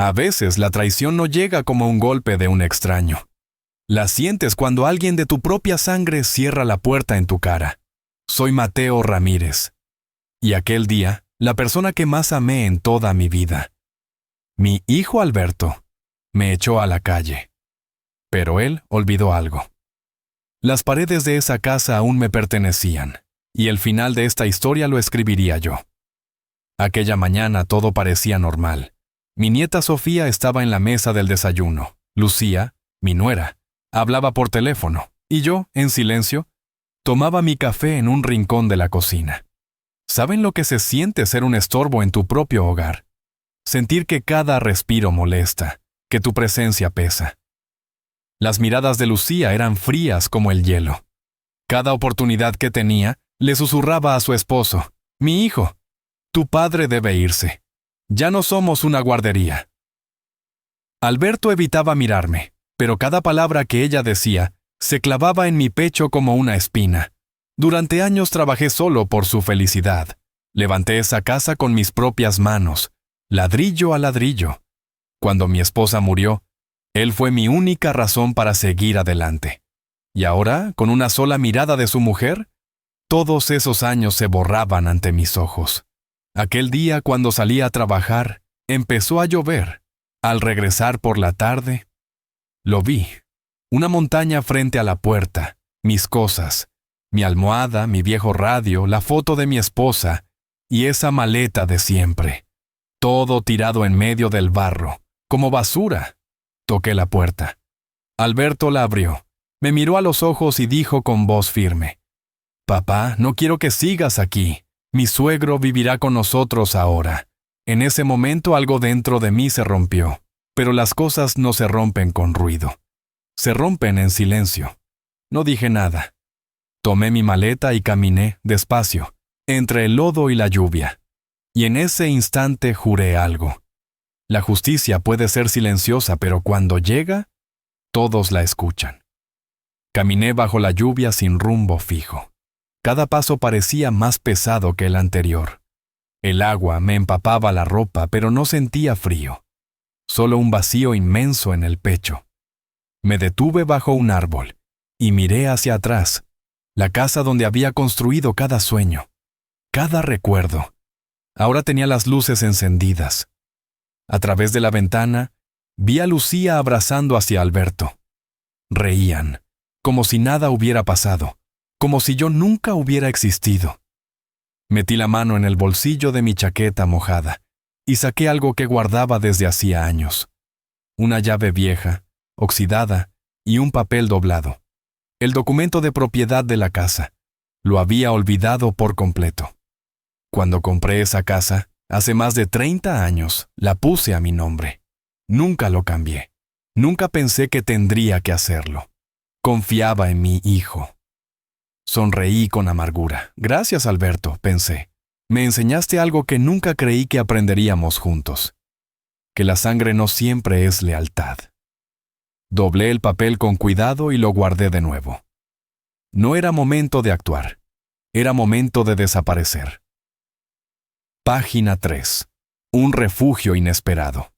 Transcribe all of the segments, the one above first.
A veces la traición no llega como un golpe de un extraño. La sientes cuando alguien de tu propia sangre cierra la puerta en tu cara. Soy Mateo Ramírez. Y aquel día, la persona que más amé en toda mi vida, mi hijo Alberto, me echó a la calle. Pero él olvidó algo. Las paredes de esa casa aún me pertenecían, y el final de esta historia lo escribiría yo. Aquella mañana todo parecía normal. Mi nieta Sofía estaba en la mesa del desayuno. Lucía, mi nuera, hablaba por teléfono, y yo, en silencio, tomaba mi café en un rincón de la cocina. ¿Saben lo que se siente ser un estorbo en tu propio hogar? Sentir que cada respiro molesta, que tu presencia pesa. Las miradas de Lucía eran frías como el hielo. Cada oportunidad que tenía, le susurraba a su esposo: «Mi hijo, tu padre debe irse. Ya no somos una guardería». Alberto evitaba mirarme, pero cada palabra que ella decía se clavaba en mi pecho como una espina. Durante años trabajé solo por su felicidad. Levanté esa casa con mis propias manos, ladrillo a ladrillo. Cuando mi esposa murió, él fue mi única razón para seguir adelante. Y ahora, con una sola mirada de su mujer, todos esos años se borraban ante mis ojos. Aquel día, cuando salí a trabajar, empezó a llover. Al regresar por la tarde, lo vi. Una montaña frente a la puerta, mis cosas, mi almohada, mi viejo radio, la foto de mi esposa y esa maleta de siempre. Todo tirado en medio del barro, como basura. Toqué la puerta. Alberto la abrió. Me miró a los ojos y dijo con voz firme: «Papá, no quiero que sigas aquí. Mi suegro vivirá con nosotros ahora». En ese momento algo dentro de mí se rompió, pero las cosas no se rompen con ruido. Se rompen en silencio. No dije nada. Tomé mi maleta y caminé despacio, entre el lodo y la lluvia. Y en ese instante juré algo. La justicia puede ser silenciosa, pero cuando llega, todos la escuchan. Caminé bajo la lluvia sin rumbo fijo. Cada paso parecía más pesado que el anterior. El agua me empapaba la ropa, pero no sentía frío. Solo un vacío inmenso en el pecho. Me detuve bajo un árbol y miré hacia atrás, la casa donde había construido cada sueño, cada recuerdo. Ahora tenía las luces encendidas. A través de la ventana, vi a Lucía abrazando hacia Alberto. Reían, como si nada hubiera pasado, como si yo nunca hubiera existido. Metí la mano en el bolsillo de mi chaqueta mojada y saqué algo que guardaba desde hacía años. Una llave vieja, oxidada, y un papel doblado. El documento de propiedad de la casa. Lo había olvidado por completo. Cuando compré esa casa, hace más de 30 años, la puse a mi nombre. Nunca lo cambié. Nunca pensé que tendría que hacerlo. Confiaba en mi hijo. Sonreí con amargura. Gracias, Alberto, pensé. Me enseñaste algo que nunca creí que aprenderíamos juntos. Que la sangre no siempre es lealtad. Doblé el papel con cuidado y lo guardé de nuevo. No era momento de actuar. Era momento de desaparecer. Página 3. Un refugio inesperado.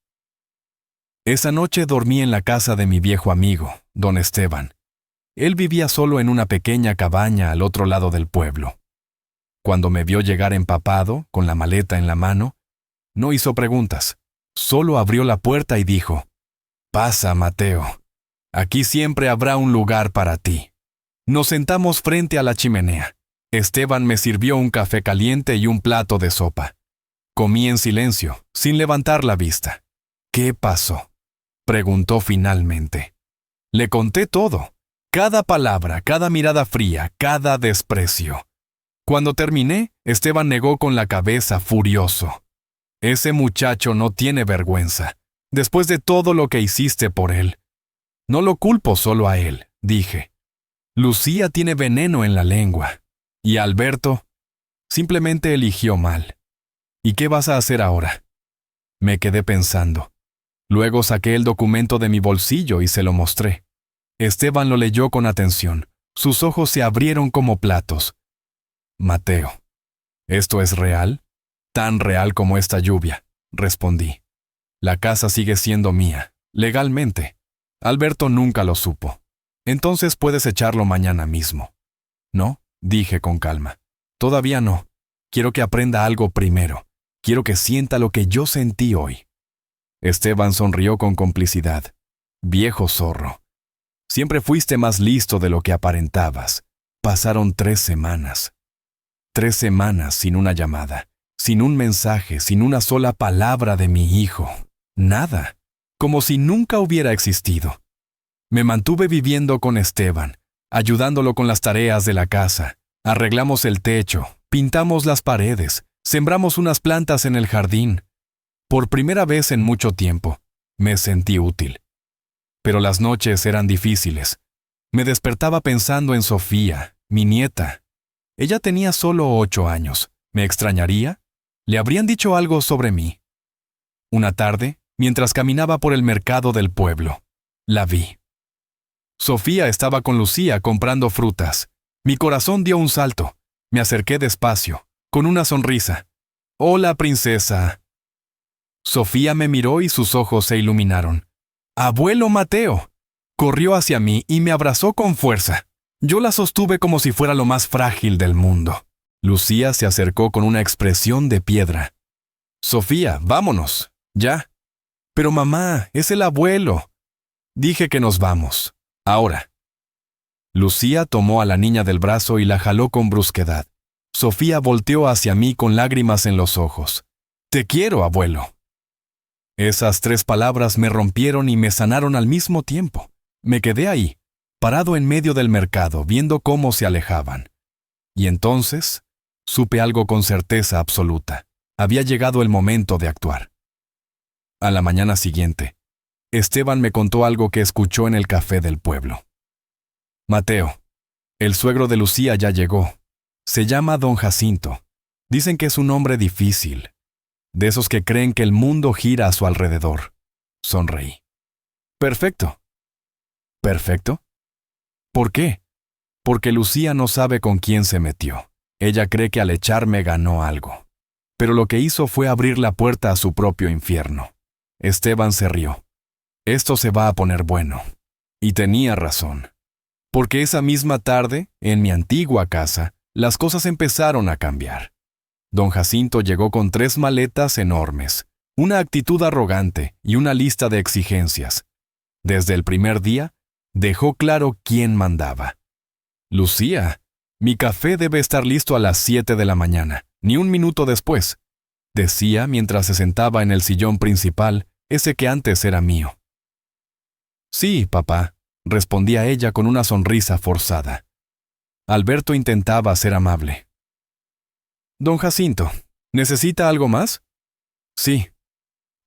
Esa noche dormí en la casa de mi viejo amigo, don Esteban. Él vivía solo en una pequeña cabaña al otro lado del pueblo. Cuando me vio llegar empapado, con la maleta en la mano, no hizo preguntas. Solo abrió la puerta y dijo: «Pasa, Mateo. Aquí siempre habrá un lugar para ti». Nos sentamos frente a la chimenea. Esteban me sirvió un café caliente y un plato de sopa. Comí en silencio, sin levantar la vista. «¿Qué pasó?», preguntó finalmente. Le conté todo. Cada palabra, cada mirada fría, cada desprecio. Cuando terminé, Esteban negó con la cabeza furioso. «Ese muchacho no tiene vergüenza, después de todo lo que hiciste por él». «No lo culpo solo a él», dije. «Lucía tiene veneno en la lengua. Y Alberto simplemente eligió mal. ¿Y qué vas a hacer ahora?». Me quedé pensando. Luego saqué el documento de mi bolsillo y se lo mostré. Esteban lo leyó con atención. Sus ojos se abrieron como platos. «Mateo, ¿esto es real?». «Tan real como esta lluvia», respondí. La casa sigue siendo mía, legalmente. Alberto nunca lo supo. Entonces puedes echarlo mañana mismo. No, dije con calma. Todavía no. Quiero que aprenda algo primero. Quiero que sienta lo que yo sentí hoy. Esteban sonrió con complicidad. Viejo zorro. Siempre fuiste más listo de lo que aparentabas. Pasaron 3 semanas. 3 semanas sin una llamada, sin un mensaje, sin una sola palabra de mi hijo. Nada. Como si nunca hubiera existido. Me mantuve viviendo con Esteban, ayudándolo con las tareas de la casa. Arreglamos el techo, pintamos las paredes, sembramos unas plantas en el jardín. Por primera vez en mucho tiempo, me sentí útil. Pero las noches eran difíciles. Me despertaba pensando en Sofía, mi nieta. Ella tenía solo 8 años. ¿Me extrañaría? ¿Le habrían dicho algo sobre mí? Una tarde, mientras caminaba por el mercado del pueblo, la vi. Sofía estaba con Lucía comprando frutas. Mi corazón dio un salto. Me acerqué despacio, con una sonrisa. «Hola, princesa». Sofía me miró y sus ojos se iluminaron. «¡Abuelo Mateo!». Corrió hacia mí y me abrazó con fuerza. Yo la sostuve como si fuera lo más frágil del mundo. Lucía se acercó con una expresión de piedra. «Sofía, vámonos, ya». «Pero mamá, es el abuelo». «Dije que nos vamos. Ahora». Lucía tomó a la niña del brazo y la jaló con brusquedad. Sofía volteó hacia mí con lágrimas en los ojos. «Te quiero, abuelo». Esas 3 palabras me rompieron y me sanaron al mismo tiempo. Me quedé ahí, parado en medio del mercado, viendo cómo se alejaban. Y entonces, supe algo con certeza absoluta. Había llegado el momento de actuar. A la mañana siguiente, Esteban me contó algo que escuchó en el café del pueblo. «Mateo, el suegro de Lucía ya llegó. Se llama Don Jacinto. Dicen que es un hombre difícil, de esos que creen que el mundo gira a su alrededor». Sonreí. «Perfecto». ¿Perfecto? ¿Por qué? Porque Lucía no sabe con quién se metió. Ella cree que al echarme ganó algo. Pero lo que hizo fue abrir la puerta a su propio infierno. Esteban se rió. «Esto se va a poner bueno». Y tenía razón. Porque esa misma tarde, en mi antigua casa, las cosas empezaron a cambiar. Don Jacinto llegó con 3 maletas enormes, una actitud arrogante y una lista de exigencias. Desde el primer día, dejó claro quién mandaba. «Lucía, mi café debe estar listo a las 7 de la mañana, ni un minuto después», decía mientras se sentaba en el sillón principal, ese que antes era mío. «Sí, papá», respondía ella con una sonrisa forzada. Alberto intentaba ser amable. «Don Jacinto, ¿necesita algo más?» «Sí».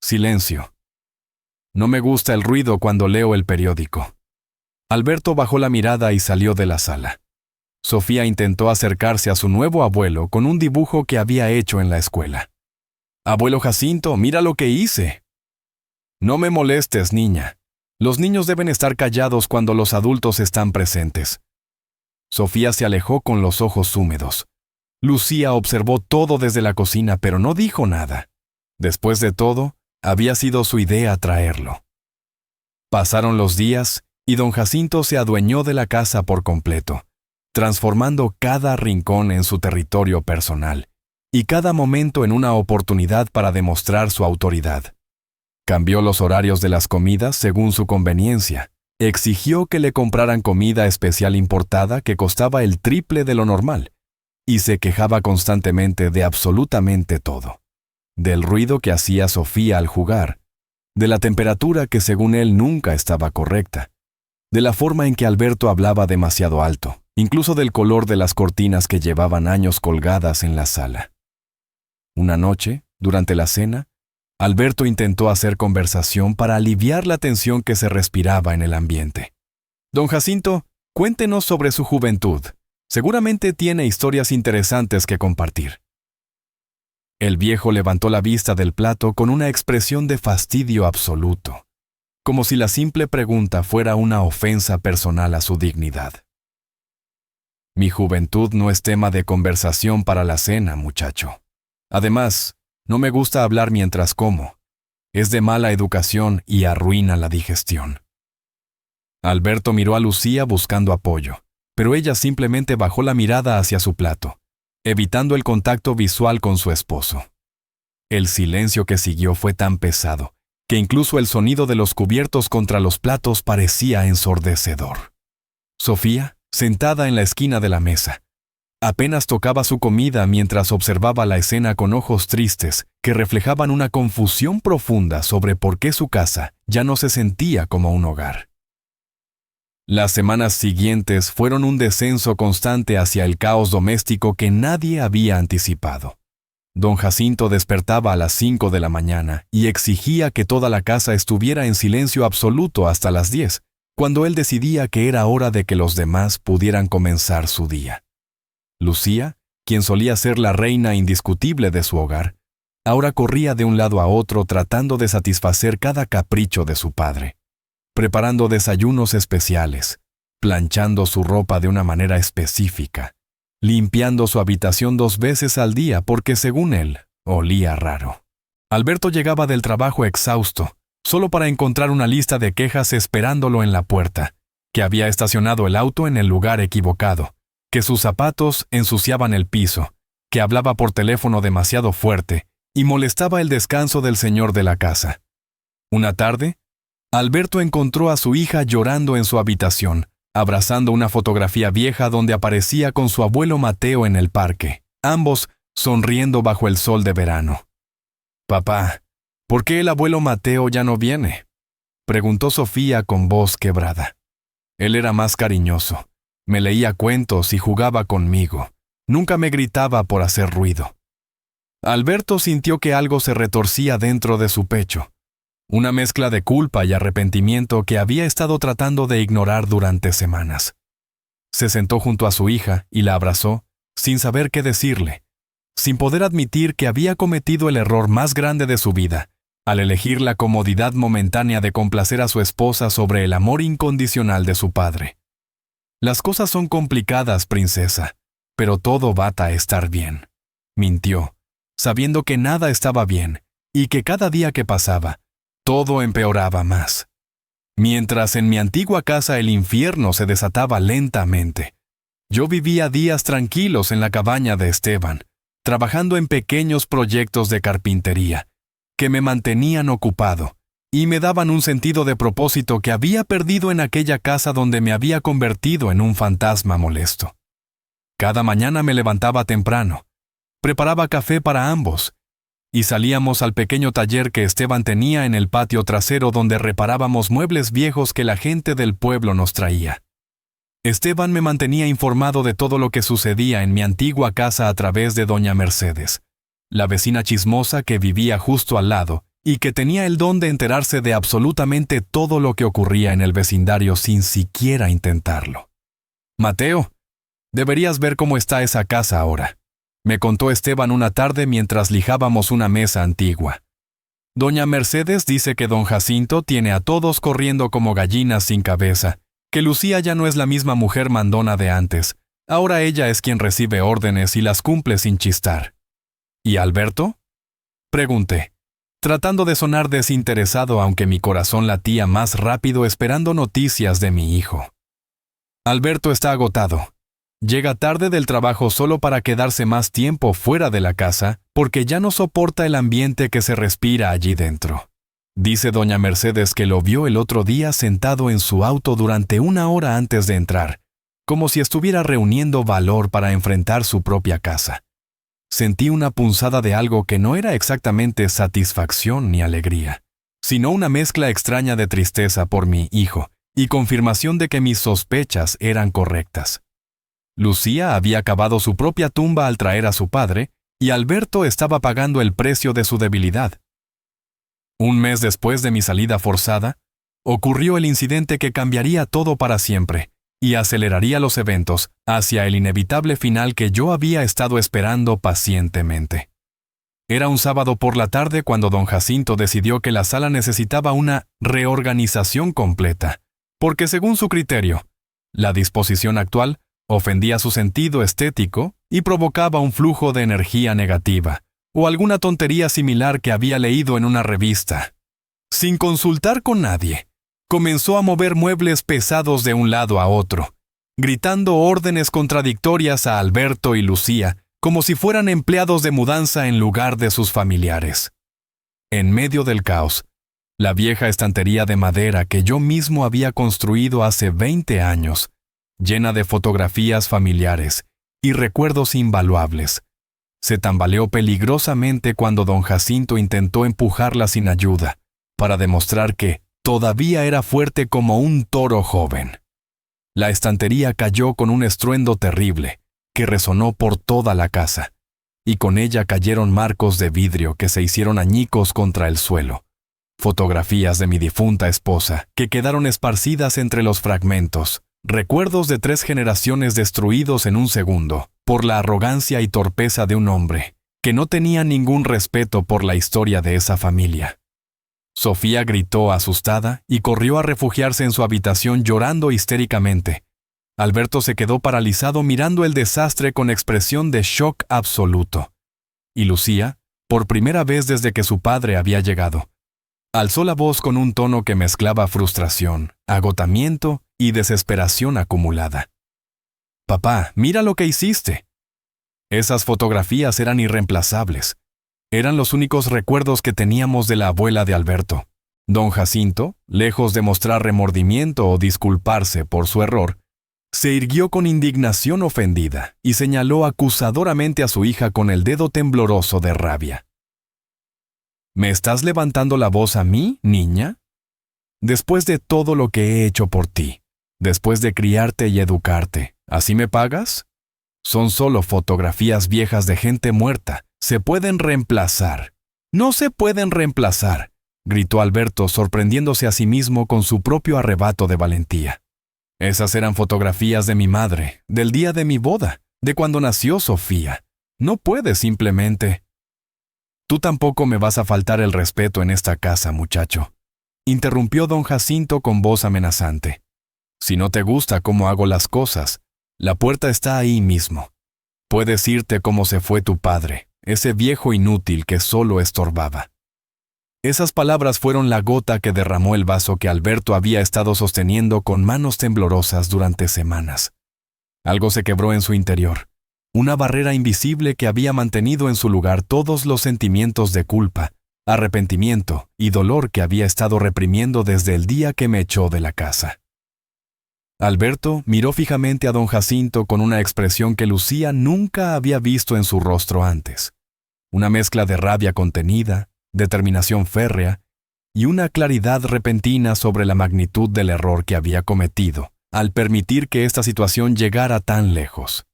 Silencio. No me gusta el ruido cuando leo el periódico. Alberto bajó la mirada y salió de la sala. Sofía intentó acercarse a su nuevo abuelo con un dibujo que había hecho en la escuela. «Abuelo Jacinto, mira lo que hice». «No me molestes, niña. Los niños deben estar callados cuando los adultos están presentes». Sofía se alejó con los ojos húmedos. Lucía observó todo desde la cocina, pero no dijo nada. Después de todo, había sido su idea traerlo. Pasaron los días y don Jacinto se adueñó de la casa por completo, transformando cada rincón en su territorio personal y cada momento en una oportunidad para demostrar su autoridad. Cambió los horarios de las comidas según su conveniencia. Exigió que le compraran comida especial importada que costaba el triple de lo normal, y se quejaba constantemente de absolutamente todo. Del ruido que hacía Sofía al jugar, de la temperatura que según él nunca estaba correcta, de la forma en que Alberto hablaba demasiado alto, incluso del color de las cortinas que llevaban años colgadas en la sala. Una noche, durante la cena, Alberto intentó hacer conversación para aliviar la tensión que se respiraba en el ambiente. «Don Jacinto, cuéntenos sobre su juventud. Seguramente tiene historias interesantes que compartir». El viejo levantó la vista del plato con una expresión de fastidio absoluto, como si la simple pregunta fuera una ofensa personal a su dignidad. «Mi juventud no es tema de conversación para la cena, muchacho. Además, no me gusta hablar mientras como. Es de mala educación y arruina la digestión. Alberto miró a Lucía buscando apoyo, pero ella simplemente bajó la mirada hacia su plato, evitando el contacto visual con su esposo. El silencio que siguió fue tan pesado que incluso el sonido de los cubiertos contra los platos parecía ensordecedor. Sofía, sentada en la esquina de la mesa, apenas tocaba su comida mientras observaba la escena con ojos tristes que reflejaban una confusión profunda sobre por qué su casa ya no se sentía como un hogar. Las semanas siguientes fueron un descenso constante hacia el caos doméstico que nadie había anticipado. Don Jacinto despertaba a las 5 de la mañana y exigía que toda la casa estuviera en silencio absoluto hasta las 10, cuando él decidía que era hora de que los demás pudieran comenzar su día. Lucía, quien solía ser la reina indiscutible de su hogar, ahora corría de un lado a otro tratando de satisfacer cada capricho de su padre, preparando desayunos especiales, planchando su ropa de una manera específica, limpiando su habitación 2 veces al día porque, según él, olía raro. Alberto llegaba del trabajo exhausto, solo para encontrar una lista de quejas esperándolo en la puerta, que había estacionado el auto en el lugar equivocado, que sus zapatos ensuciaban el piso, que hablaba por teléfono demasiado fuerte y molestaba el descanso del señor de la casa. Una tarde, Alberto encontró a su hija llorando en su habitación, abrazando una fotografía vieja donde aparecía con su abuelo Mateo en el parque, ambos sonriendo bajo el sol de verano. «Papá, ¿por qué el abuelo Mateo ya no viene?», preguntó Sofía con voz quebrada. Él era más cariñoso, me leía cuentos y jugaba conmigo, nunca me gritaba por hacer ruido. Alberto sintió que algo se retorcía dentro de su pecho, una mezcla de culpa y arrepentimiento que había estado tratando de ignorar durante semanas. Se sentó junto a su hija y la abrazó, sin saber qué decirle, sin poder admitir que había cometido el error más grande de su vida, al elegir la comodidad momentánea de complacer a su esposa sobre el amor incondicional de su padre. «Las cosas son complicadas, princesa, pero todo va a estar bien», mintió, sabiendo que nada estaba bien y que cada día que pasaba, todo empeoraba más. Mientras en mi antigua casa el infierno se desataba lentamente, yo vivía días tranquilos en la cabaña de Esteban, trabajando en pequeños proyectos de carpintería, que me mantenían ocupado y me daban un sentido de propósito que había perdido en aquella casa donde me había convertido en un fantasma molesto. Cada mañana me levantaba temprano, preparaba café para ambos, y salíamos al pequeño taller que Esteban tenía en el patio trasero donde reparábamos muebles viejos que la gente del pueblo nos traía. Esteban me mantenía informado de todo lo que sucedía en mi antigua casa a través de doña Mercedes, la vecina chismosa que vivía justo al lado y que tenía el don de enterarse de absolutamente todo lo que ocurría en el vecindario sin siquiera intentarlo. «Mateo, deberías ver cómo está esa casa ahora», me contó Esteban una tarde mientras lijábamos una mesa antigua. «Doña Mercedes dice que don Jacinto tiene a todos corriendo como gallinas sin cabeza, que Lucía ya no es la misma mujer mandona de antes, ahora ella es quien recibe órdenes y las cumple sin chistar». «¿Y Alberto?», pregunté, tratando de sonar desinteresado aunque mi corazón latía más rápido esperando noticias de mi hijo. «Alberto está agotado. Llega tarde del trabajo solo para quedarse más tiempo fuera de la casa porque ya no soporta el ambiente que se respira allí dentro. Dice doña Mercedes que lo vio el otro día sentado en su auto durante 1 hora antes de entrar, como si estuviera reuniendo valor para enfrentar su propia casa. Sentí una punzada de algo que no era exactamente satisfacción ni alegría, sino una mezcla extraña de tristeza por mi hijo y confirmación de que mis sospechas eran correctas. Lucía había cavado su propia tumba al traer a su padre, y Alberto estaba pagando el precio de su debilidad. 1 mes después de mi salida forzada, ocurrió el incidente que cambiaría todo para siempre y aceleraría los eventos hacia el inevitable final que yo había estado esperando pacientemente. Era un sábado por la tarde cuando don Jacinto decidió que la sala necesitaba una reorganización completa, porque según su criterio, la disposición actual ofendía su sentido estético y provocaba un flujo de energía negativa, o alguna tontería similar que había leído en una revista. Sin consultar con nadie, comenzó a mover muebles pesados de un lado a otro, gritando órdenes contradictorias a Alberto y Lucía, como si fueran empleados de mudanza en lugar de sus familiares. En medio del caos, la vieja estantería de madera que yo mismo había construido hace 20 años, llena de fotografías familiares y recuerdos invaluables, se tambaleó peligrosamente cuando don Jacinto intentó empujarla sin ayuda, para demostrar que todavía era fuerte como un toro joven. La estantería cayó con un estruendo terrible, que resonó por toda la casa, y con ella cayeron marcos de vidrio que se hicieron añicos contra el suelo. Fotografías de mi difunta esposa, que quedaron esparcidas entre los fragmentos, recuerdos de 3 generaciones destruidos en un segundo, por la arrogancia y torpeza de un hombre, que no tenía ningún respeto por la historia de esa familia. Sofía gritó asustada y corrió a refugiarse en su habitación llorando histéricamente. Alberto se quedó paralizado mirando el desastre con expresión de shock absoluto. Y Lucía, por primera vez desde que su padre había llegado, alzó la voz con un tono que mezclaba frustración, agotamiento y desesperación acumulada. «Papá, mira lo que hiciste». Esas fotografías eran irreemplazables. Eran los únicos recuerdos que teníamos de la abuela de Alberto. Don Jacinto, lejos de mostrar remordimiento o disculparse por su error, se irguió con indignación ofendida y señaló acusadoramente a su hija con el dedo tembloroso de rabia. «¿Me estás levantando la voz a mí, niña? Después de todo lo que he hecho por ti, después de criarte y educarte, ¿así me pagas? Son solo fotografías viejas de gente muerta. Se pueden reemplazar». «No se pueden reemplazar», gritó Alberto, sorprendiéndose a sí mismo con su propio arrebato de valentía. «Esas eran fotografías de mi madre, del día de mi boda, de cuando nació Sofía. No puedes simplemente...» «Tú tampoco me vas a faltar el respeto en esta casa, muchacho», interrumpió don Jacinto con voz amenazante. «Si no te gusta cómo hago las cosas, la puerta está ahí mismo. Puedes irte como se fue tu padre, ese viejo inútil que solo estorbaba». Esas palabras fueron la gota que derramó el vaso que Alberto había estado sosteniendo con manos temblorosas durante semanas. Algo se quebró en su interior, una barrera invisible que había mantenido en su lugar todos los sentimientos de culpa, arrepentimiento y dolor que había estado reprimiendo desde el día que me echó de la casa. Alberto miró fijamente a don Jacinto con una expresión que Lucía nunca había visto en su rostro antes. Una mezcla de rabia contenida, determinación férrea y una claridad repentina sobre la magnitud del error que había cometido al permitir que esta situación llegara tan lejos.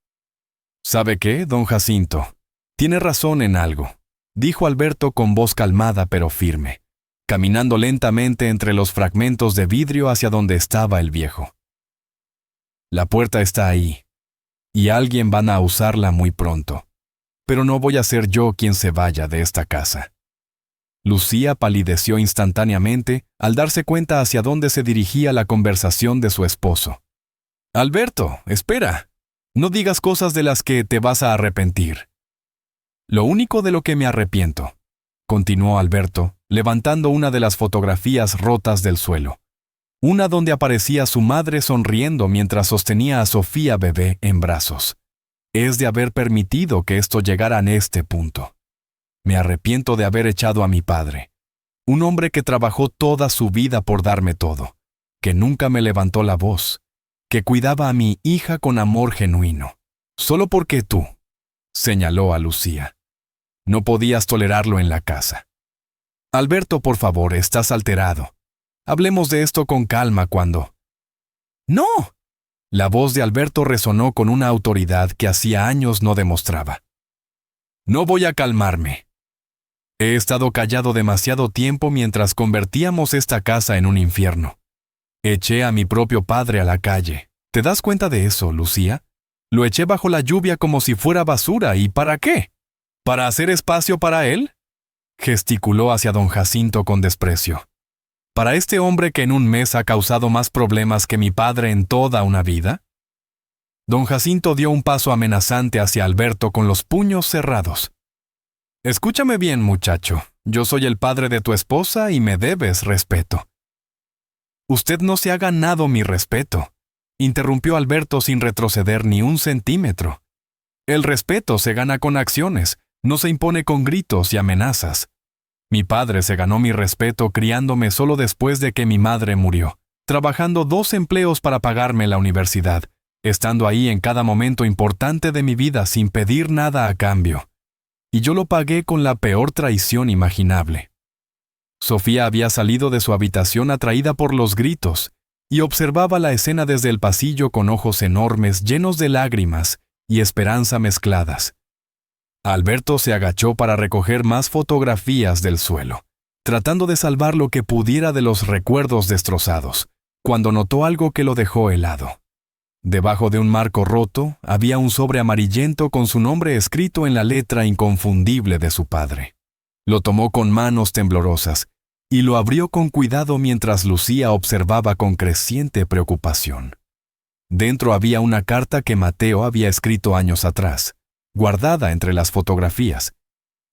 «¿Sabe qué, don Jacinto? Tiene razón en algo», dijo Alberto con voz calmada pero firme, caminando lentamente entre los fragmentos de vidrio hacia donde estaba el viejo. «La puerta está ahí, y alguien van a usarla muy pronto, pero no voy a ser yo quien se vaya de esta casa». Lucía palideció instantáneamente al darse cuenta hacia dónde se dirigía la conversación de su esposo. «Alberto, espera. No digas cosas de las que te vas a arrepentir». «Lo único de lo que me arrepiento», continuó Alberto, levantando una de las fotografías rotas del suelo. Una donde aparecía su madre sonriendo mientras sostenía a Sofía bebé en brazos. «Es de haber permitido que esto llegara a este punto. Me arrepiento de haber echado a mi padre, un hombre que trabajó toda su vida por darme todo, que nunca me levantó la voz, que cuidaba a mi hija con amor genuino, solo porque tú», señaló a Lucía, «no podías tolerarlo en la casa». «Alberto, por favor, estás alterado. Hablemos de esto con calma cuando...» «¡No!». La voz de Alberto resonó con una autoridad que hacía años no demostraba. «No voy a calmarme. He estado callado demasiado tiempo mientras convertíamos esta casa en un infierno. Eché a mi propio padre a la calle. ¿Te das cuenta de eso, Lucía? Lo eché bajo la lluvia como si fuera basura. ¿Y para qué? ¿Para hacer espacio para él?», gesticuló hacia don Jacinto con desprecio. «¿Para este hombre que en un mes ha causado más problemas que mi padre en toda una vida?». Don Jacinto dio un paso amenazante hacia Alberto con los puños cerrados. «Escúchame bien, muchacho. Yo soy el padre de tu esposa y me debes respeto. Usted no se ha ganado mi respeto, interrumpió Alberto sin retroceder ni un centímetro. El respeto se gana con acciones, no se impone con gritos y amenazas. Mi padre se ganó mi respeto criándome solo después de que mi madre murió, trabajando 2 empleos para pagarme la universidad, estando ahí en cada momento importante de mi vida sin pedir nada a cambio. Y yo lo pagué con la peor traición imaginable. Sofía había salido de su habitación atraída por los gritos y observaba la escena desde el pasillo con ojos enormes llenos de lágrimas y esperanza mezcladas. Alberto se agachó para recoger más fotografías del suelo, tratando de salvar lo que pudiera de los recuerdos destrozados, cuando notó algo que lo dejó helado. Debajo de un marco roto había un sobre amarillento con su nombre escrito en la letra inconfundible de su padre. Lo tomó con manos temblorosas y lo abrió con cuidado mientras Lucía observaba con creciente preocupación. Dentro había una carta que Mateo había escrito años atrás, guardada entre las fotografías,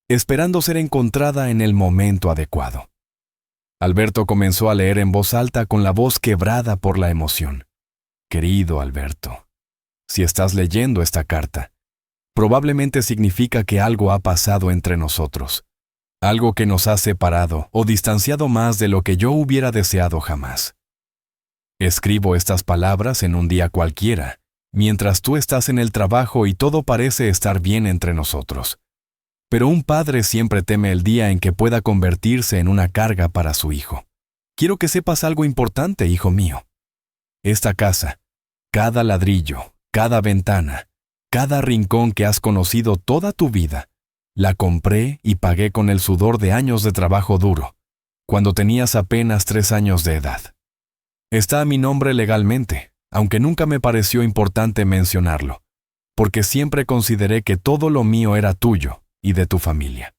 esperando ser encontrada en el momento adecuado. Alberto comenzó a leer en voz alta con la voz quebrada por la emoción. Querido Alberto, si estás leyendo esta carta, probablemente significa que algo ha pasado entre nosotros, algo que nos ha separado o distanciado más de lo que yo hubiera deseado jamás. Escribo estas palabras en un día cualquiera, mientras tú estás en el trabajo y todo parece estar bien entre nosotros. Pero un padre siempre teme el día en que pueda convertirse en una carga para su hijo. Quiero que sepas algo importante, hijo mío. Esta casa, cada ladrillo, cada ventana, cada rincón que has conocido toda tu vida, la compré y pagué con el sudor de años de trabajo duro, cuando tenías apenas 3 años de edad. Está a mi nombre legalmente, aunque nunca me pareció importante mencionarlo, porque siempre consideré que todo lo mío era tuyo y de tu familia.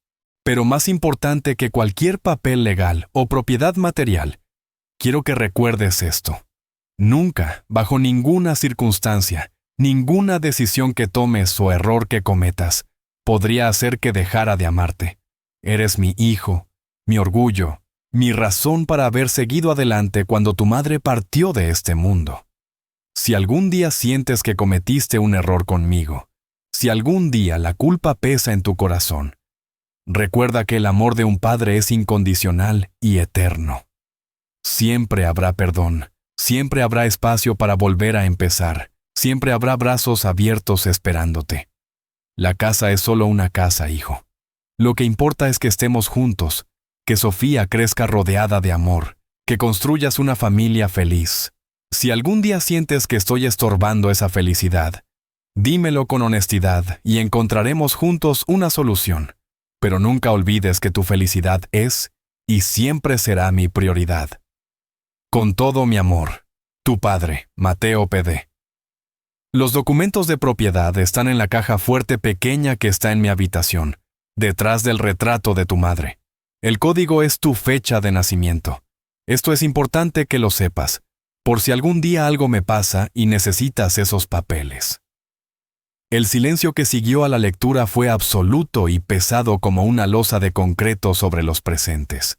Pero más importante que cualquier papel legal o propiedad material, quiero que recuerdes esto. Nunca, bajo ninguna circunstancia, ninguna decisión que tomes o error que cometas, podría hacer que dejara de amarte. Eres mi hijo, mi orgullo, mi razón para haber seguido adelante cuando tu madre partió de este mundo. Si algún día sientes que cometiste un error conmigo, si algún día la culpa pesa en tu corazón, recuerda que el amor de un padre es incondicional y eterno. Siempre habrá perdón, siempre habrá espacio para volver a empezar, siempre habrá brazos abiertos esperándote. La casa es solo una casa, hijo. Lo que importa es que estemos juntos, que Sofía crezca rodeada de amor, que construyas una familia feliz. Si algún día sientes que estoy estorbando esa felicidad, dímelo con honestidad y encontraremos juntos una solución. Pero nunca olvides que tu felicidad es y siempre será mi prioridad. Con todo mi amor, tu padre, Mateo P.D. Los documentos de propiedad están en la caja fuerte pequeña que está en mi habitación, detrás del retrato de tu madre. El código es tu fecha de nacimiento. Esto es importante que lo sepas, por si algún día algo me pasa y necesitas esos papeles. El silencio que siguió a la lectura fue absoluto y pesado como una losa de concreto sobre los presentes.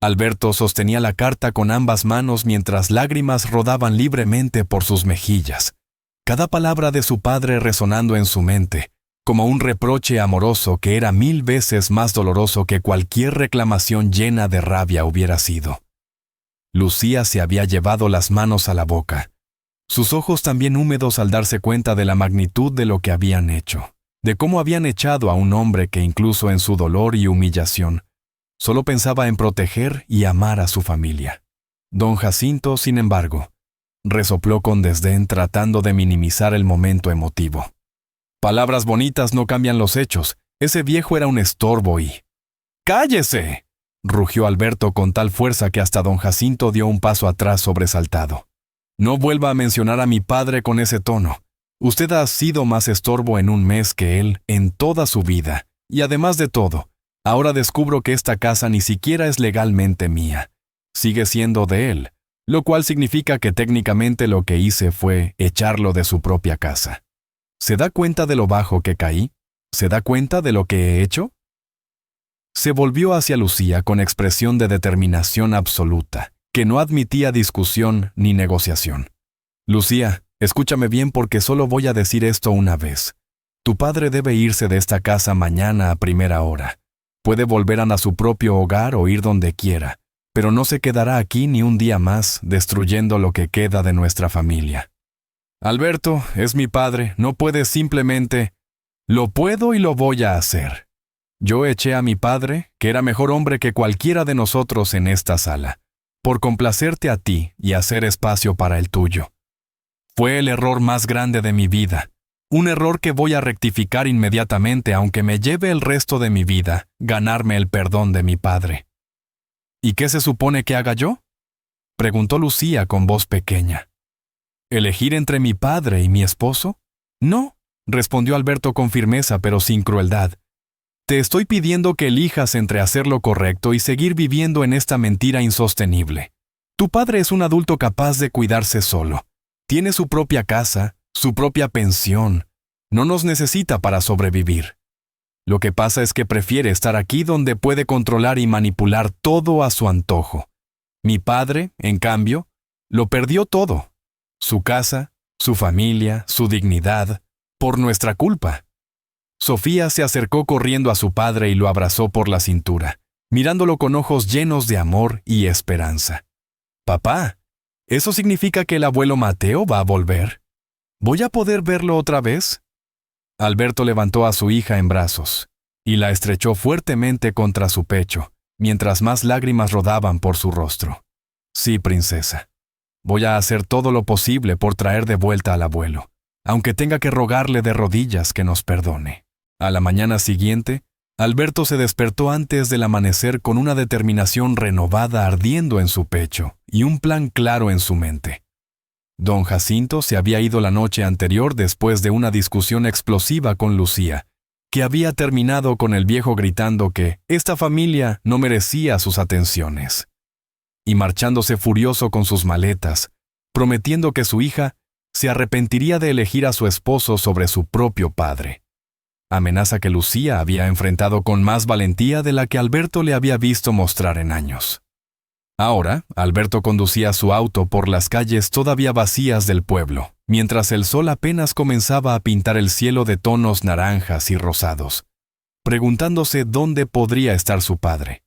Alberto sostenía la carta con ambas manos mientras lágrimas rodaban libremente por sus mejillas, cada palabra de su padre resonando en su mente, como un reproche amoroso que era 1000 veces más doloroso que cualquier reclamación llena de rabia hubiera sido. Lucía se había llevado las manos a la boca, sus ojos también húmedos al darse cuenta de la magnitud de lo que habían hecho, de cómo habían echado a un hombre que incluso en su dolor y humillación, solo pensaba en proteger y amar a su familia. Don Jacinto, sin embargo, resopló con desdén tratando de minimizar el momento emotivo. Palabras bonitas no cambian los hechos. Ese viejo era un estorbo y... ¡Cállese!, rugió Alberto con tal fuerza que hasta don Jacinto dio un paso atrás sobresaltado. No vuelva a mencionar a mi padre con ese tono. Usted ha sido más estorbo en un mes que él en toda su vida. Y además de todo, ahora descubro que esta casa ni siquiera es legalmente mía. Sigue siendo de él, lo cual significa que técnicamente lo que hice fue echarlo de su propia casa. ¿Se da cuenta de lo bajo que caí? ¿Se da cuenta de lo que he hecho? Se volvió hacia Lucía con expresión de determinación absoluta, que no admitía discusión ni negociación. Lucía, escúchame bien porque solo voy a decir esto una vez. Tu padre debe irse de esta casa mañana a primera hora. Puede volver a su propio hogar o ir donde quiera, pero no se quedará aquí ni un día más destruyendo lo que queda de nuestra familia. Alberto, es mi padre, no puedes simplemente... Lo puedo y lo voy a hacer. Yo eché a mi padre, que era mejor hombre que cualquiera de nosotros en esta sala, por complacerte a ti y hacer espacio para el tuyo. Fue el error más grande de mi vida, un error que voy a rectificar inmediatamente aunque me lleve el resto de mi vida ganarme el perdón de mi padre. ¿Y qué se supone que haga yo?, preguntó Lucía con voz pequeña. ¿Elegir entre mi padre y mi esposo? No, respondió Alberto con firmeza pero sin crueldad. Te estoy pidiendo que elijas entre hacer lo correcto y seguir viviendo en esta mentira insostenible. Tu padre es un adulto capaz de cuidarse solo. Tiene su propia casa, su propia pensión. No nos necesita para sobrevivir. Lo que pasa es que prefiere estar aquí donde puede controlar y manipular todo a su antojo. Mi padre, en cambio, lo perdió todo. Su casa, su familia, su dignidad, por nuestra culpa. Sofía se acercó corriendo a su padre y lo abrazó por la cintura, mirándolo con ojos llenos de amor y esperanza. «Papá, ¿eso significa que el abuelo Mateo va a volver? ¿Voy a poder verlo otra vez?» Alberto levantó a su hija en brazos y la estrechó fuertemente contra su pecho, mientras más lágrimas rodaban por su rostro. «Sí, princesa. Voy a hacer todo lo posible por traer de vuelta al abuelo, aunque tenga que rogarle de rodillas que nos perdone». A la mañana siguiente, Alberto se despertó antes del amanecer con una determinación renovada ardiendo en su pecho y un plan claro en su mente. Don Jacinto se había ido la noche anterior después de una discusión explosiva con Lucía, que había terminado con el viejo gritando que esta familia no merecía sus atenciones, y marchándose furioso con sus maletas, prometiendo que su hija se arrepentiría de elegir a su esposo sobre su propio padre. Amenaza que Lucía había enfrentado con más valentía de la que Alberto le había visto mostrar en años. Ahora, Alberto conducía su auto por las calles todavía vacías del pueblo, mientras el sol apenas comenzaba a pintar el cielo de tonos naranjas y rosados, preguntándose dónde podría estar su padre,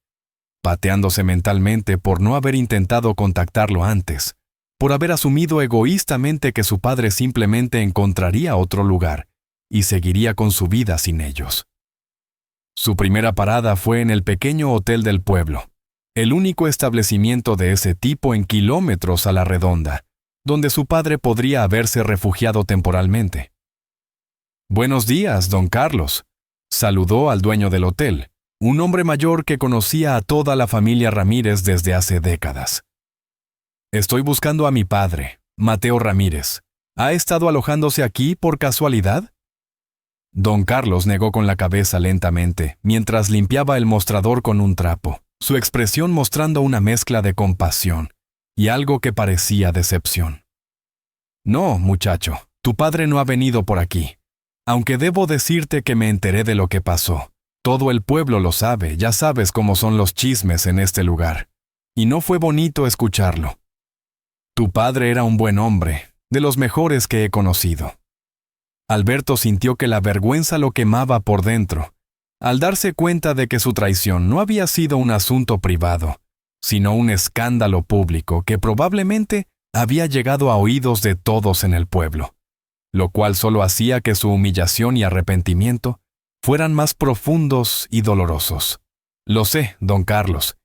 pateándose mentalmente por no haber intentado contactarlo antes, por haber asumido egoístamente que su padre simplemente encontraría otro lugar y seguiría con su vida sin ellos. Su primera parada fue en el pequeño hotel del pueblo, el único establecimiento de ese tipo en kilómetros a la redonda, donde su padre podría haberse refugiado temporalmente. «Buenos días, don Carlos», saludó al dueño del hotel, un hombre mayor que conocía a toda la familia Ramírez desde hace décadas. «Estoy buscando a mi padre, Mateo Ramírez. ¿Ha estado alojándose aquí por casualidad?» Don Carlos negó con la cabeza lentamente, mientras limpiaba el mostrador con un trapo, su expresión mostrando una mezcla de compasión y algo que parecía decepción. «No, muchacho, tu padre no ha venido por aquí. Aunque debo decirte que me enteré de lo que pasó. Todo el pueblo lo sabe, ya sabes cómo son los chismes en este lugar. Y no fue bonito escucharlo. Tu padre era un buen hombre, de los mejores que he conocido». Alberto sintió que la vergüenza lo quemaba por dentro, al darse cuenta de que su traición no había sido un asunto privado, sino un escándalo público que probablemente había llegado a oídos de todos en el pueblo, lo cual solo hacía que su humillación y arrepentimiento fueran más profundos y dolorosos. «Lo sé, don Carlos,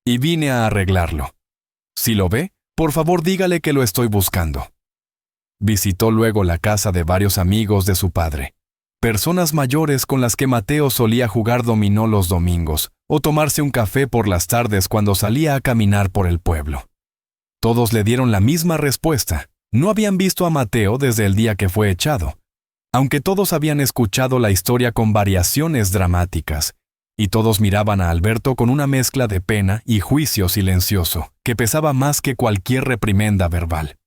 y vine a arreglarlo. Si lo ve, por favor dígale que lo estoy buscando». Visitó luego la casa de varios amigos de su padre, personas mayores con las que Mateo solía jugar dominó los domingos o tomarse un café por las tardes cuando salía a caminar por el pueblo. Todos le dieron la misma respuesta. No habían visto a Mateo desde el día que fue echado, aunque todos habían escuchado la historia con variaciones dramáticas, y todos miraban a Alberto con una mezcla de pena y juicio silencioso que pesaba más que cualquier reprimenda verbal.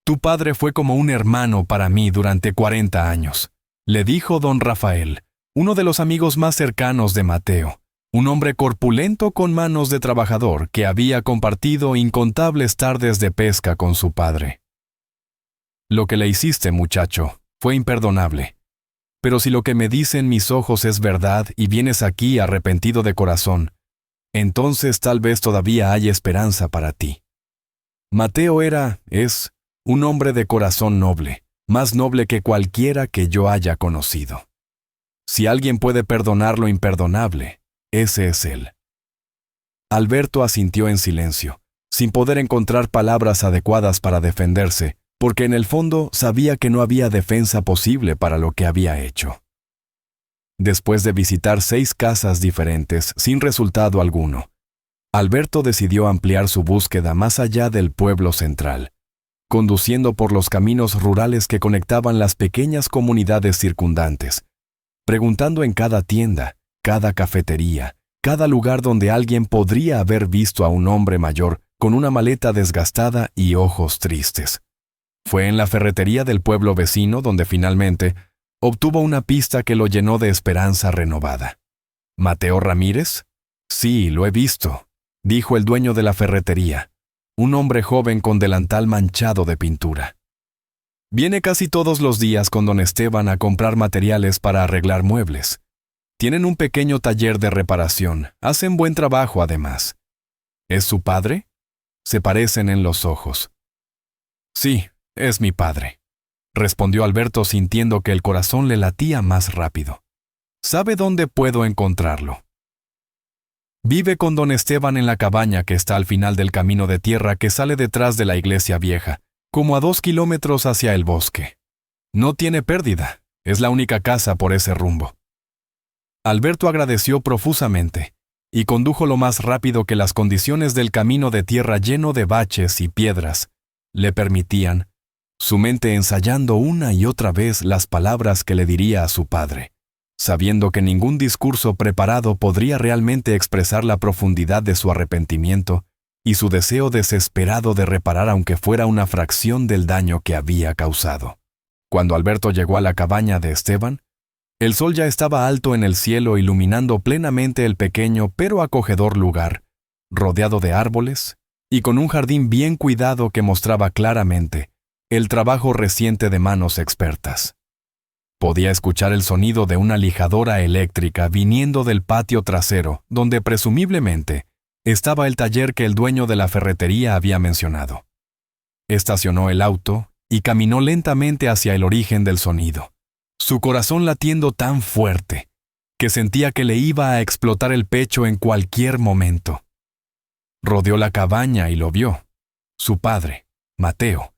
«Tu padre fue como un hermano para mí durante 40 años», le dijo don Rafael, uno de los amigos más cercanos de Mateo, un hombre corpulento con manos de trabajador que había compartido incontables tardes de pesca con su padre. Lo que le hiciste, muchacho, fue imperdonable. Pero si lo que me dicen mis ojos es verdad y vienes aquí arrepentido de corazón, entonces tal vez todavía hay esperanza para ti. Mateo es, un hombre de corazón noble, más noble que cualquiera que yo haya conocido. Si alguien puede perdonar lo imperdonable, ese es él. Alberto asintió en silencio, sin poder encontrar palabras adecuadas para defenderse, porque en el fondo sabía que no había defensa posible para lo que había hecho. Después de visitar 6 casas diferentes sin resultado alguno, Alberto decidió ampliar su búsqueda más allá del pueblo central, conduciendo por los caminos rurales que conectaban las pequeñas comunidades circundantes, preguntando en cada tienda, cada cafetería, cada lugar donde alguien podría haber visto a un hombre mayor con una maleta desgastada y ojos tristes. Fue en la ferretería del pueblo vecino donde finalmente obtuvo una pista que lo llenó de esperanza renovada. ¿Mateo Ramírez? Sí, lo he visto, dijo el dueño de la ferretería, un hombre joven con delantal manchado de pintura. Viene casi todos los días con don Esteban a comprar materiales para arreglar muebles. Tienen un pequeño taller de reparación, hacen buen trabajo además. ¿Es su padre? Se parecen en los ojos. Sí, es mi padre, respondió Alberto sintiendo que el corazón le latía más rápido. ¿Sabe dónde puedo encontrarlo? Vive con don Esteban en la cabaña que está al final del camino de tierra que sale detrás de la iglesia vieja, como a 2 kilómetros hacia el bosque. No tiene pérdida, es la única casa por ese rumbo. Alberto agradeció profusamente y condujo lo más rápido que las condiciones del camino de tierra lleno de baches y piedras le permitían, su mente ensayando una y otra vez las palabras que le diría a su padre, sabiendo que ningún discurso preparado podría realmente expresar la profundidad de su arrepentimiento y su deseo desesperado de reparar aunque fuera una fracción del daño que había causado. Cuando Alberto llegó a la cabaña de Esteban, el sol ya estaba alto en el cielo iluminando plenamente el pequeño pero acogedor lugar, rodeado de árboles y con un jardín bien cuidado que mostraba claramente el trabajo reciente de manos expertas. Podía escuchar el sonido de una lijadora eléctrica viniendo del patio trasero, donde presumiblemente estaba el taller que el dueño de la ferretería había mencionado. Estacionó el auto y caminó lentamente hacia el origen del sonido, su corazón latiendo tan fuerte que sentía que le iba a explotar el pecho en cualquier momento. Rodeó la cabaña y lo vio. Su padre, Mateo,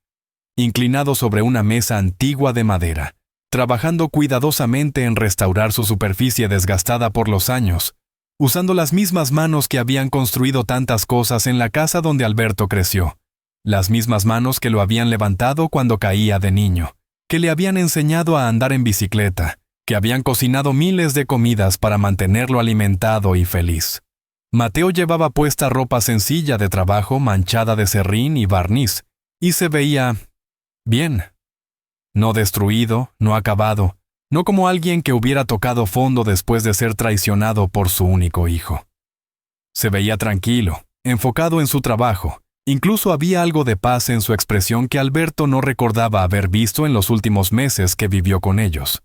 inclinado sobre una mesa antigua de madera, trabajando cuidadosamente en restaurar su superficie desgastada por los años, usando las mismas manos que habían construido tantas cosas en la casa donde Alberto creció, las mismas manos que lo habían levantado cuando caía de niño, que le habían enseñado a andar en bicicleta, que habían cocinado miles de comidas para mantenerlo alimentado y feliz. Mateo llevaba puesta ropa sencilla de trabajo manchada de serrín y barniz, y se veía bien. No destruido, no acabado, no como alguien que hubiera tocado fondo después de ser traicionado por su único hijo. Se veía tranquilo, enfocado en su trabajo. Incluso había algo de paz en su expresión que Alberto no recordaba haber visto en los últimos meses que vivió con ellos.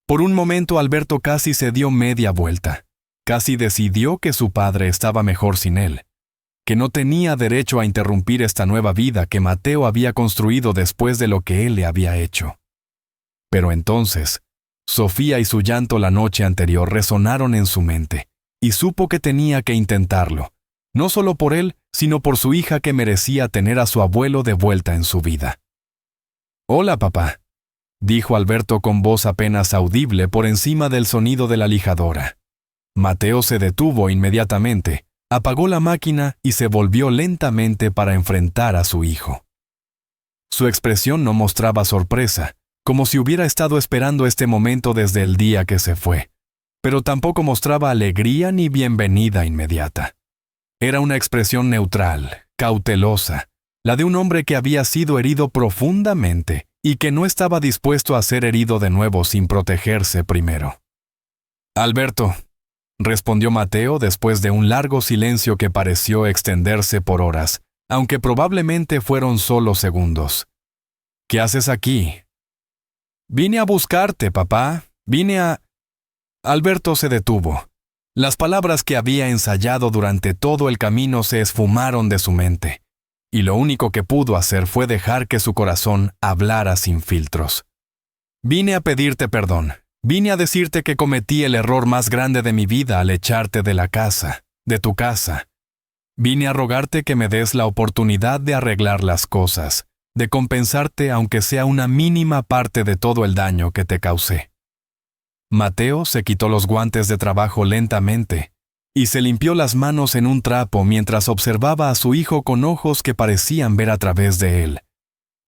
Por un momento Alberto casi se dio media vuelta. Casi decidió que su padre estaba mejor sin él, que no tenía derecho a interrumpir esta nueva vida que Mateo había construido después de lo que él le había hecho. Pero entonces, Sofía y su llanto la noche anterior resonaron en su mente, y supo que tenía que intentarlo, no solo por él, sino por su hija que merecía tener a su abuelo de vuelta en su vida. «Hola, papá», dijo Alberto con voz apenas audible por encima del sonido de la lijadora. Mateo se detuvo inmediatamente, apagó la máquina y se volvió lentamente para enfrentar a su hijo. Su expresión no mostraba sorpresa, como si hubiera estado esperando este momento desde el día que se fue, pero tampoco mostraba alegría ni bienvenida inmediata. Era una expresión neutral, cautelosa, la de un hombre que había sido herido profundamente y que no estaba dispuesto a ser herido de nuevo sin protegerse primero. «Alberto», respondió Mateo después de un largo silencio que pareció extenderse por horas, aunque probablemente fueron solo segundos. ¿Qué haces aquí? Vine a buscarte, papá. Vine a... Alberto se detuvo. Las palabras que había ensayado durante todo el camino se esfumaron de su mente, y lo único que pudo hacer fue dejar que su corazón hablara sin filtros. Vine a pedirte perdón. Vine a decirte que cometí el error más grande de mi vida al echarte de la casa, de tu casa. Vine a rogarte que me des la oportunidad de arreglar las cosas, de compensarte aunque sea una mínima parte de todo el daño que te causé. Mateo se quitó los guantes de trabajo lentamente y se limpió las manos en un trapo mientras observaba a su hijo con ojos que parecían ver a través de él,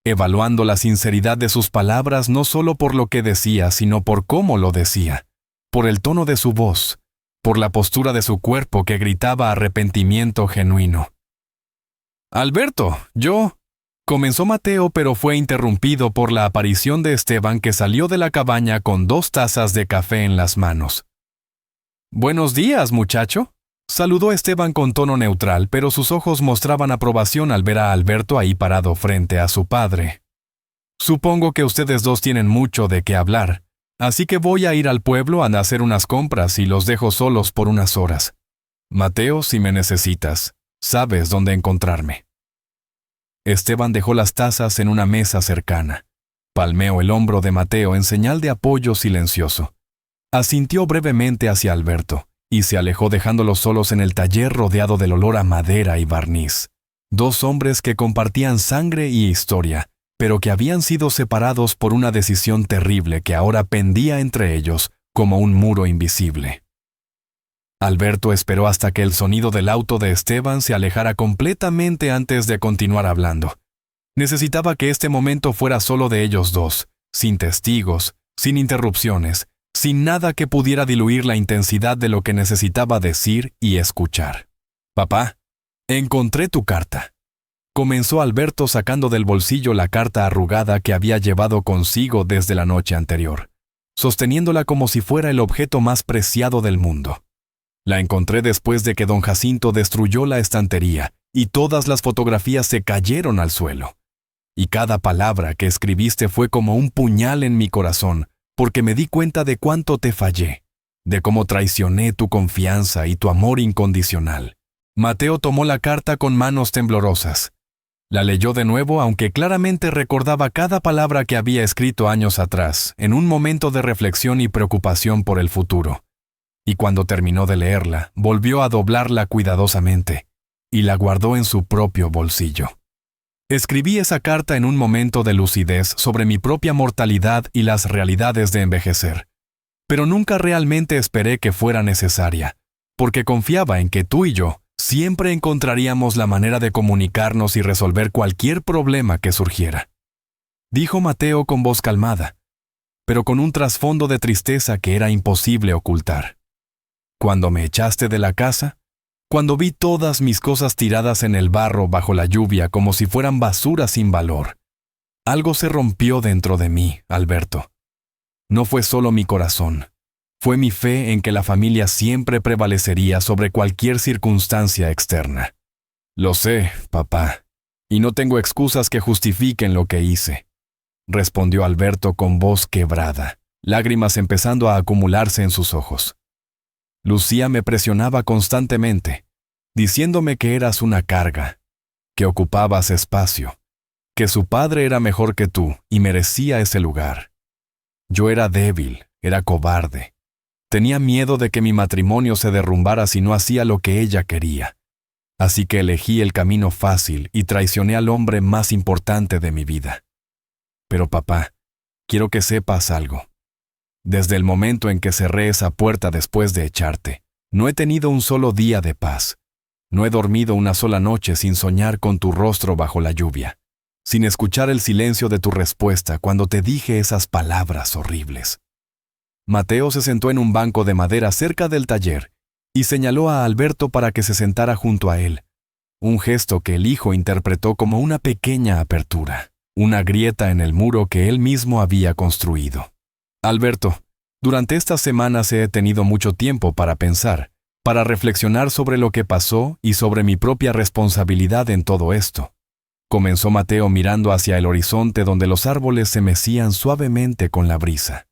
evaluando la sinceridad de sus palabras no solo por lo que decía, sino por cómo lo decía, por el tono de su voz, por la postura de su cuerpo que gritaba arrepentimiento genuino. «Alberto, yo...» comenzó Mateo, pero fue interrumpido por la aparición de Esteban, que salió de la cabaña con 2 tazas de café en las manos. «Buenos días, muchacho», saludó Esteban con tono neutral, pero sus ojos mostraban aprobación al ver a Alberto ahí parado frente a su padre. «Supongo que ustedes dos tienen mucho de qué hablar, así que voy a ir al pueblo a hacer unas compras y los dejo solos por unas horas. Mateo, si me necesitas, sabes dónde encontrarme». Esteban dejó las tazas en una mesa cercana. Palmeó el hombro de Mateo en señal de apoyo silencioso. Asintió brevemente hacia Alberto y se alejó dejándolos solos en el taller rodeado del olor a madera y barniz. 2 hombres que compartían sangre y historia, pero que habían sido separados por una decisión terrible que ahora pendía entre ellos como un muro invisible. Alberto esperó hasta que el sonido del auto de Esteban se alejara completamente antes de continuar hablando. Necesitaba que este momento fuera solo de ellos dos, sin testigos, sin interrupciones, sin nada que pudiera diluir la intensidad de lo que necesitaba decir y escuchar. «Papá, encontré tu carta», comenzó Alberto sacando del bolsillo la carta arrugada que había llevado consigo desde la noche anterior, sosteniéndola como si fuera el objeto más preciado del mundo. «La encontré después de que don Jacinto destruyó la estantería y todas las fotografías se cayeron al suelo. Y cada palabra que escribiste fue como un puñal en mi corazón, porque me di cuenta de cuánto te fallé, de cómo traicioné tu confianza y tu amor incondicional». Mateo tomó la carta con manos temblorosas. La leyó de nuevo, aunque claramente recordaba cada palabra que había escrito años atrás, en un momento de reflexión y preocupación por el futuro. Y cuando terminó de leerla, volvió a doblarla cuidadosamente y la guardó en su propio bolsillo. «Escribí esa carta en un momento de lucidez sobre mi propia mortalidad y las realidades de envejecer, pero nunca realmente esperé que fuera necesaria, porque confiaba en que tú y yo siempre encontraríamos la manera de comunicarnos y resolver cualquier problema que surgiera», dijo Mateo con voz calmada, pero con un trasfondo de tristeza que era imposible ocultar. «Cuando me echaste de la casa, cuando vi todas mis cosas tiradas en el barro bajo la lluvia como si fueran basura sin valor, algo se rompió dentro de mí, Alberto. No fue solo mi corazón, fue mi fe en que la familia siempre prevalecería sobre cualquier circunstancia externa. Lo sé, papá, y no tengo excusas que justifiquen lo que hice», respondió Alberto con voz quebrada, lágrimas empezando a acumularse en sus ojos. «Lucía me presionaba constantemente, diciéndome que eras una carga, que ocupabas espacio, que su padre era mejor que tú y merecía ese lugar. Yo era débil, era cobarde. Tenía miedo de que mi matrimonio se derrumbara si no hacía lo que ella quería. Así que elegí el camino fácil y traicioné al hombre más importante de mi vida. Pero papá, quiero que sepas algo. Desde el momento en que cerré esa puerta después de echarte, no he tenido un solo día de paz. No he dormido una sola noche sin soñar con tu rostro bajo la lluvia, sin escuchar el silencio de tu respuesta cuando te dije esas palabras horribles». Mateo se sentó en un banco de madera cerca del taller y señaló a Alberto para que se sentara junto a él, un gesto que el hijo interpretó como una pequeña apertura, una grieta en el muro que él mismo había construido. «Alberto, Durante estas semanas he tenido mucho tiempo para pensar, para reflexionar sobre lo que pasó y sobre mi propia responsabilidad en todo esto. Comenzó Mateo mirando hacia el horizonte donde los árboles se mecían suavemente con la brisa.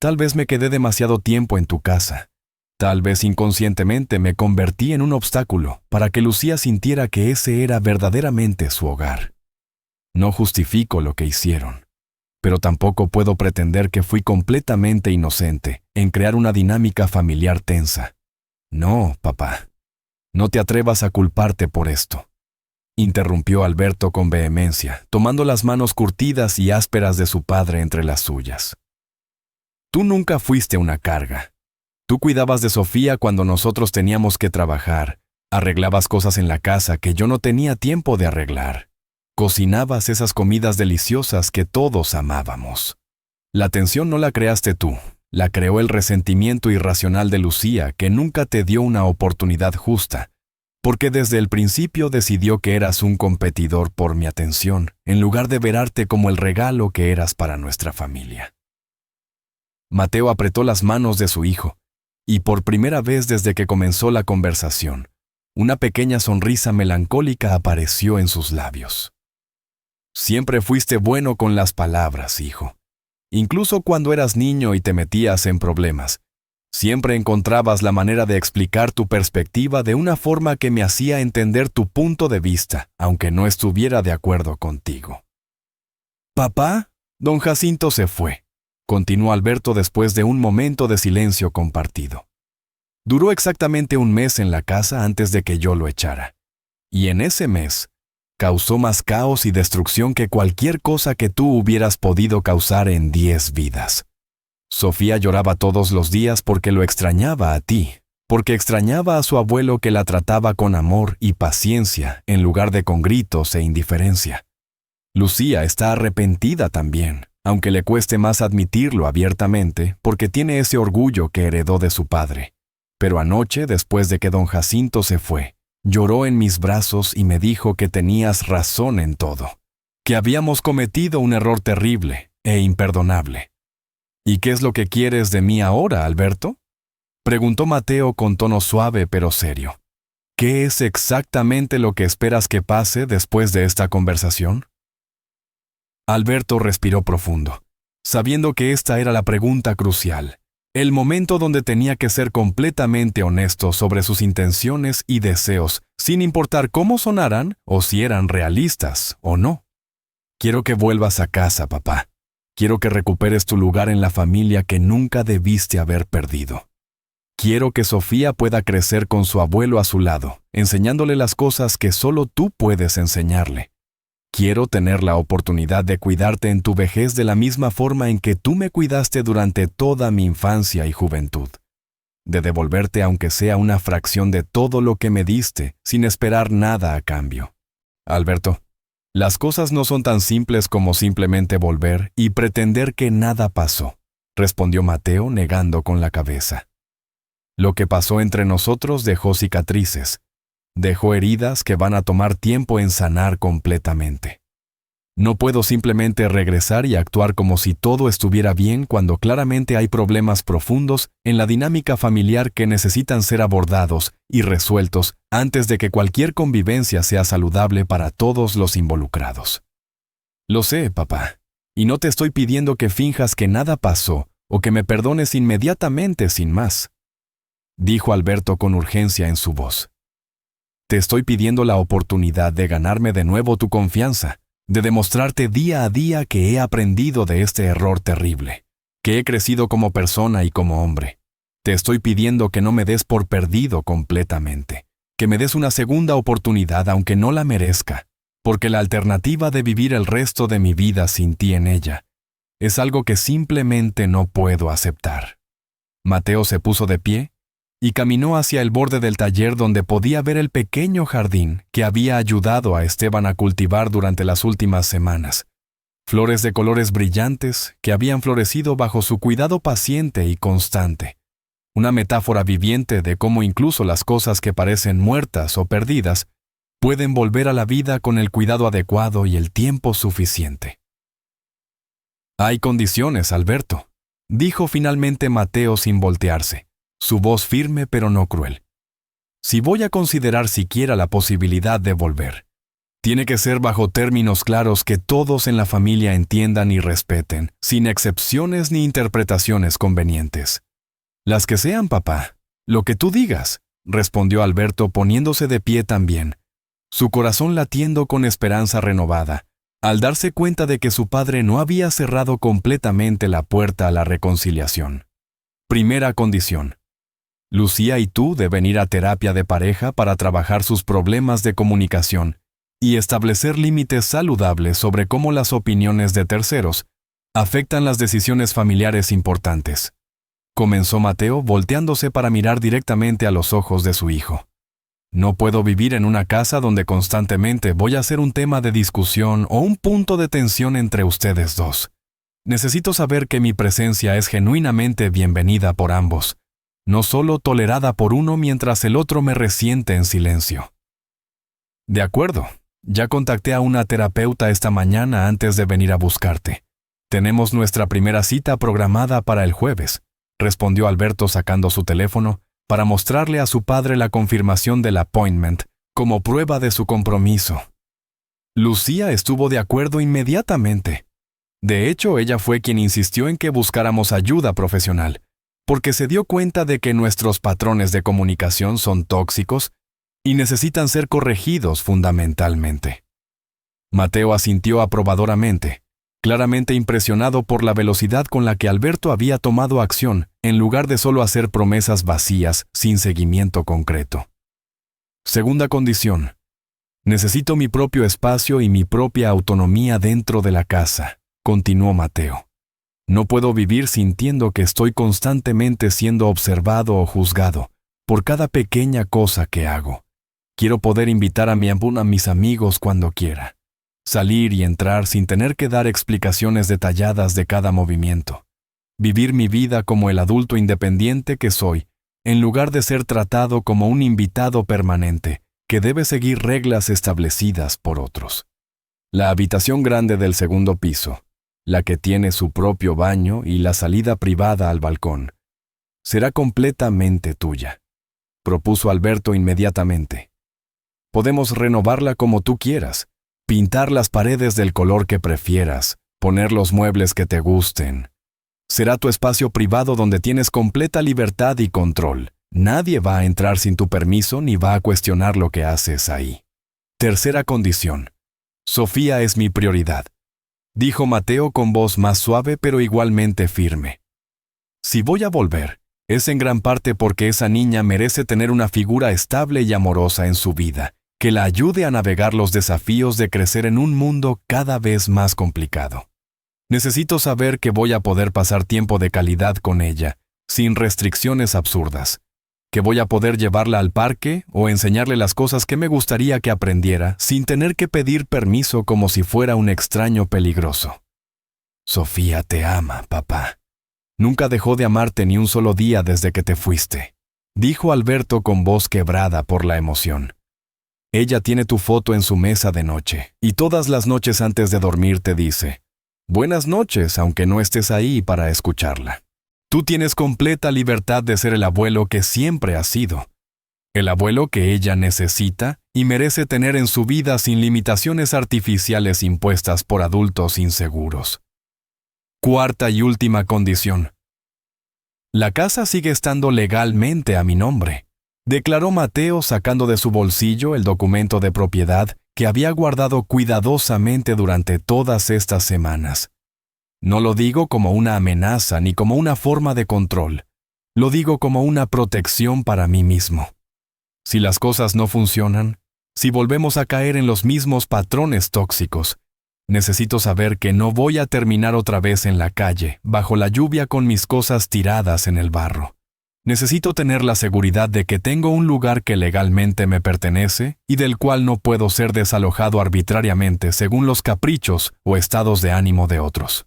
Tal vez me quedé demasiado tiempo en tu casa. Tal vez inconscientemente me convertí en un obstáculo para que Lucía sintiera que ese era verdaderamente su hogar. No justifico lo que hicieron, pero tampoco puedo pretender que fui completamente inocente en crear una dinámica familiar tensa. No, papá, no te atrevas a culparte por esto, interrumpió Alberto con vehemencia, tomando las manos curtidas y ásperas de su padre entre las suyas. Tú nunca fuiste una carga. Tú cuidabas de Sofía cuando nosotros teníamos que trabajar, arreglabas cosas en la casa que yo no tenía tiempo de arreglar. Cocinabas esas comidas deliciosas que todos amábamos. La tensión no la creaste tú, la creó el resentimiento irracional de Lucía, que nunca te dio una oportunidad justa, porque desde el principio decidió que eras un competidor por mi atención, en lugar de verarte como el regalo que eras para nuestra familia. Mateo apretó las manos de su hijo, y por primera vez desde que comenzó la conversación, una pequeña sonrisa melancólica apareció en sus labios. Siempre fuiste bueno con las palabras, hijo. Incluso cuando eras niño y te metías en problemas, siempre encontrabas la manera de explicar tu perspectiva de una forma que me hacía entender tu punto de vista, aunque no estuviera de acuerdo contigo. Papá, don Jacinto se fue, continuó Alberto después de un momento de silencio compartido. Duró exactamente un mes en la casa antes de que yo lo echara. Y en ese mes, causó más caos y destrucción que cualquier cosa que tú hubieras podido causar en 10 vidas. Sofía lloraba todos los días porque lo extrañaba a ti, porque extrañaba a su abuelo que la trataba con amor y paciencia en lugar de con gritos e indiferencia. Lucía está arrepentida también, aunque le cueste más admitirlo abiertamente porque tiene ese orgullo que heredó de su padre. Pero anoche, después de que don Jacinto se fue, lloró en mis brazos y me dijo que tenías razón en todo, que habíamos cometido un error terrible e imperdonable. ¿Y qué es lo que quieres de mí ahora, Alberto?, preguntó Mateo con tono suave pero serio. ¿Qué es exactamente lo que esperas que pase después de esta conversación? Alberto respiró profundo, sabiendo que esta era la pregunta crucial, el momento donde tenía que ser completamente honesto sobre sus intenciones y deseos, sin importar cómo sonaran o si eran realistas o no. Quiero que vuelvas a casa, papá. Quiero que recuperes tu lugar en la familia que nunca debiste haber perdido. Quiero que Sofía pueda crecer con su abuelo a su lado, enseñándole las cosas que solo tú puedes enseñarle. Quiero tener la oportunidad de cuidarte en tu vejez de la misma forma en que tú me cuidaste durante toda mi infancia y juventud. De devolverte aunque sea una fracción de todo lo que me diste, sin esperar nada a cambio. Alberto, las cosas no son tan simples como simplemente volver y pretender que nada pasó, respondió Mateo negando con la cabeza. Lo que pasó entre nosotros dejó cicatrices, dejó heridas que van a tomar tiempo en sanar completamente. No puedo simplemente regresar y actuar como si todo estuviera bien cuando claramente hay problemas profundos en la dinámica familiar que necesitan ser abordados y resueltos antes de que cualquier convivencia sea saludable para todos los involucrados. Lo sé, papá, y no te estoy pidiendo que finjas que nada pasó o que me perdones inmediatamente sin más, dijo Alberto con urgencia en su voz. Te estoy pidiendo la oportunidad de ganarme de nuevo tu confianza, de demostrarte día a día que he aprendido de este error terrible, que he crecido como persona y como hombre. Te estoy pidiendo que no me des por perdido completamente, que me des una segunda oportunidad aunque no la merezca, porque la alternativa de vivir el resto de mi vida sin ti en ella es algo que simplemente no puedo aceptar. Mateo se puso de pie y caminó hacia el borde del taller donde podía ver el pequeño jardín que había ayudado a Esteban a cultivar durante las últimas semanas. Flores de colores brillantes que habían florecido bajo su cuidado paciente y constante. Una metáfora viviente de cómo incluso las cosas que parecen muertas o perdidas pueden volver a la vida con el cuidado adecuado y el tiempo suficiente. Hay condiciones, Alberto, dijo finalmente Mateo sin voltearse, su voz firme pero no cruel. Si voy a considerar siquiera la posibilidad de volver, tiene que ser bajo términos claros que todos en la familia entiendan y respeten, sin excepciones ni interpretaciones convenientes. Las que sean, papá. Lo que tú digas, respondió Alberto poniéndose de pie también, su corazón latiendo con esperanza renovada, al darse cuenta de que su padre no había cerrado completamente la puerta a la reconciliación. Primera condición. Lucía y tú deben ir a terapia de pareja para trabajar sus problemas de comunicación y establecer límites saludables sobre cómo las opiniones de terceros afectan las decisiones familiares importantes. Comenzó Mateo volteándose para mirar directamente a los ojos de su hijo. No puedo vivir en una casa donde constantemente voy a ser un tema de discusión o un punto de tensión entre ustedes dos. Necesito saber que mi presencia es genuinamente bienvenida por ambos, no solo tolerada por uno mientras el otro me resiente en silencio. De acuerdo, ya contacté a una terapeuta esta mañana antes de venir a buscarte. Tenemos nuestra primera cita programada para el jueves, respondió Alberto sacando su teléfono para mostrarle a su padre la confirmación del appointment como prueba de su compromiso. Lucía estuvo de acuerdo inmediatamente. De hecho, ella fue quien insistió en que buscáramos ayuda profesional, porque se dio cuenta de que nuestros patrones de comunicación son tóxicos y necesitan ser corregidos fundamentalmente. Mateo asintió aprobadoramente, claramente impresionado por la velocidad con la que Alberto había tomado acción, en lugar de solo hacer promesas vacías sin seguimiento concreto. Segunda condición. Necesito mi propio espacio y mi propia autonomía dentro de la casa, continuó Mateo. No puedo vivir sintiendo que estoy constantemente siendo observado o juzgado por cada pequeña cosa que hago. Quiero poder invitar a mis amigos cuando quiera. Salir y entrar sin tener que dar explicaciones detalladas de cada movimiento. Vivir mi vida como el adulto independiente que soy, en lugar de ser tratado como un invitado permanente que debe seguir reglas establecidas por otros. La habitación grande del segundo piso, la que tiene su propio baño y la salida privada al balcón, será completamente tuya, propuso Alberto inmediatamente. Podemos renovarla como tú quieras, pintar las paredes del color que prefieras, poner los muebles que te gusten. Será tu espacio privado donde tienes completa libertad y control. Nadie va a entrar sin tu permiso ni va a cuestionar lo que haces ahí. Tercera condición. Sofía es mi prioridad, dijo Mateo con voz más suave pero igualmente firme. Si voy a volver, es en gran parte porque esa niña merece tener una figura estable y amorosa en su vida, que la ayude a navegar los desafíos de crecer en un mundo cada vez más complicado. Necesito saber que voy a poder pasar tiempo de calidad con ella, sin restricciones absurdas, que voy a poder llevarla al parque o enseñarle las cosas que me gustaría que aprendiera sin tener que pedir permiso como si fuera un extraño peligroso. Sofía te ama, papá. Nunca dejó de amarte ni un solo día desde que te fuiste, dijo Alberto con voz quebrada por la emoción. Ella tiene tu foto en su mesa de noche, y todas las noches antes de dormir te dice, buenas noches, aunque no estés ahí para escucharla. Tú tienes completa libertad de ser el abuelo que siempre has sido, el abuelo que ella necesita y merece tener en su vida sin limitaciones artificiales impuestas por adultos inseguros. Cuarta y última condición. La casa sigue estando legalmente a mi nombre, declaró Mateo sacando de su bolsillo el documento de propiedad que había guardado cuidadosamente durante todas estas semanas. No lo digo como una amenaza ni como una forma de control. Lo digo como una protección para mí mismo. Si las cosas no funcionan, si volvemos a caer en los mismos patrones tóxicos, necesito saber que no voy a terminar otra vez en la calle, bajo la lluvia con mis cosas tiradas en el barro. Necesito tener la seguridad de que tengo un lugar que legalmente me pertenece y del cual no puedo ser desalojado arbitrariamente según los caprichos o estados de ánimo de otros.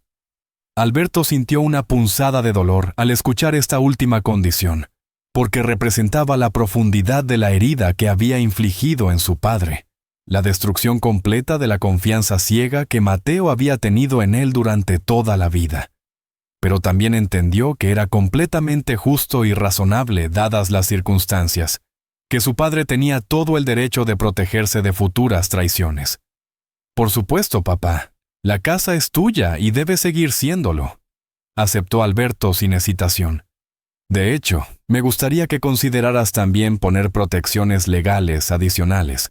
Alberto sintió una punzada de dolor al escuchar esta última condición, porque representaba la profundidad de la herida que había infligido en su padre, la destrucción completa de la confianza ciega que Mateo había tenido en él durante toda la vida. pero también entendió que era completamente justo y razonable dadas las circunstancias, que su padre tenía todo el derecho de protegerse de futuras traiciones. Por supuesto, papá, la casa es tuya y debe seguir siéndolo, aceptó Alberto sin hesitación. De hecho, me gustaría que consideraras también poner protecciones legales adicionales.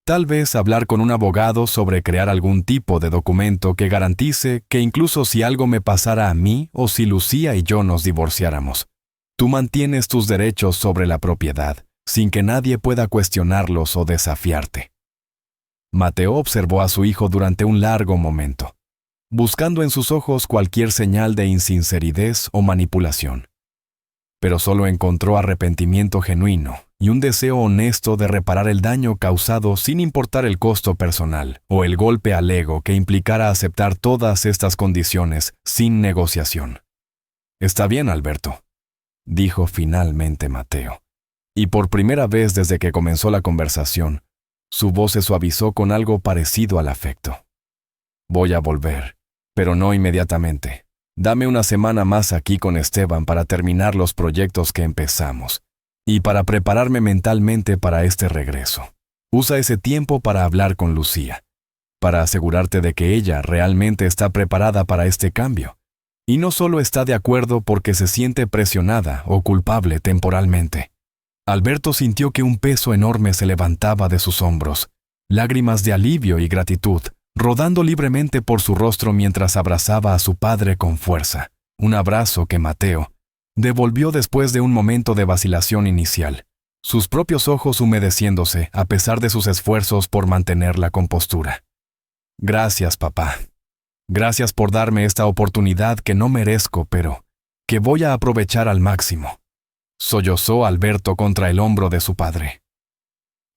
Tal vez hablar con un abogado sobre crear algún tipo de documento que garantice que incluso si algo me pasara a mí o si Lucía y yo nos divorciáramos, tú mantienes tus derechos sobre la propiedad, sin que nadie pueda cuestionarlos o desafiarte. Mateo observó a su hijo durante un largo momento, buscando en sus ojos cualquier señal de insinceridad o manipulación. Pero solo encontró arrepentimiento genuino y un deseo honesto de reparar el daño causado sin importar el costo personal o el golpe al ego que implicara aceptar todas estas condiciones sin negociación. «Está bien, Alberto», dijo finalmente Mateo. Y por primera vez desde que comenzó la conversación, su voz se suavizó con algo parecido al afecto. «Voy a volver, pero no inmediatamente. Dame una semana más aquí con Esteban para terminar los proyectos que empezamos y para prepararme mentalmente para este regreso. Usa ese tiempo para hablar con Lucía, para asegurarte de que ella realmente está preparada para este cambio y no solo está de acuerdo porque se siente presionada o culpable temporalmente». Alberto sintió que un peso enorme se levantaba de sus hombros, lágrimas de alivio y gratitud rodando libremente por su rostro mientras abrazaba a su padre con fuerza, un abrazo que Mateo devolvió después de un momento de vacilación inicial, sus propios ojos humedeciéndose a pesar de sus esfuerzos por mantener la compostura. «Gracias, papá. Gracias por darme esta oportunidad que no merezco, pero que voy a aprovechar al máximo», sollozó Alberto contra el hombro de su padre.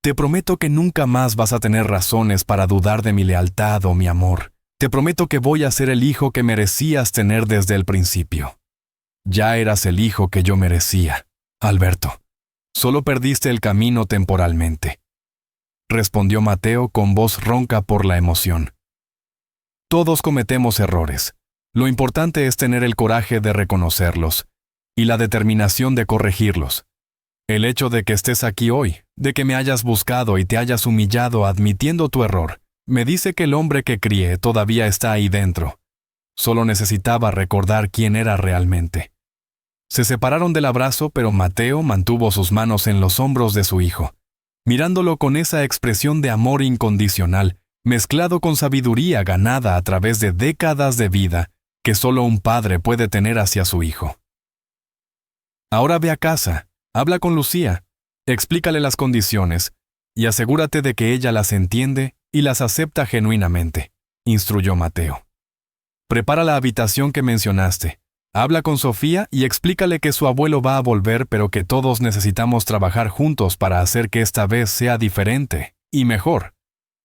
«Te prometo que nunca más vas a tener razones para dudar de mi lealtad o mi amor. Te prometo que voy a ser el hijo que merecías tener desde el principio. Ya eras el hijo que yo merecía, Alberto. Solo perdiste el camino temporalmente», respondió Mateo con voz ronca por la emoción. «Todos cometemos errores. Lo importante es tener el coraje de reconocerlos y la determinación de corregirlos. El hecho de que estés aquí hoy, de que me hayas buscado y te hayas humillado admitiendo tu error, me dice que el hombre que crié todavía está ahí dentro. Solo necesitaba recordar quién era realmente». Se separaron del abrazo, pero Mateo mantuvo sus manos en los hombros de su hijo, mirándolo con esa expresión de amor incondicional, mezclado con sabiduría ganada a través de décadas de vida que solo un padre puede tener hacia su hijo. «Ahora ve a casa. Habla con Lucía, explícale las condiciones y asegúrate de que ella las entiende y las acepta genuinamente», instruyó Mateo. «Prepara la habitación que mencionaste. Habla con Sofía y explícale que su abuelo va a volver, pero que todos necesitamos trabajar juntos para hacer que esta vez sea diferente y mejor.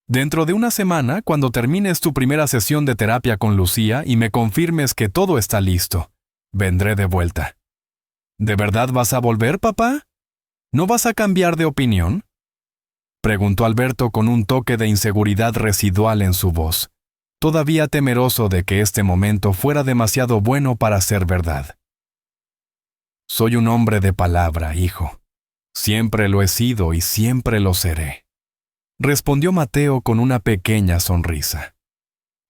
Dentro de una semana, cuando termines tu primera sesión de terapia con Lucía y me confirmes que todo está listo, vendré de vuelta». «¿De verdad vas a volver, papá? ¿No vas a cambiar de opinión?», preguntó Alberto con un toque de inseguridad residual en su voz, todavía temeroso de que este momento fuera demasiado bueno para ser verdad. «Soy un hombre de palabra, hijo. Siempre lo he sido y siempre lo seré», respondió Mateo con una pequeña sonrisa.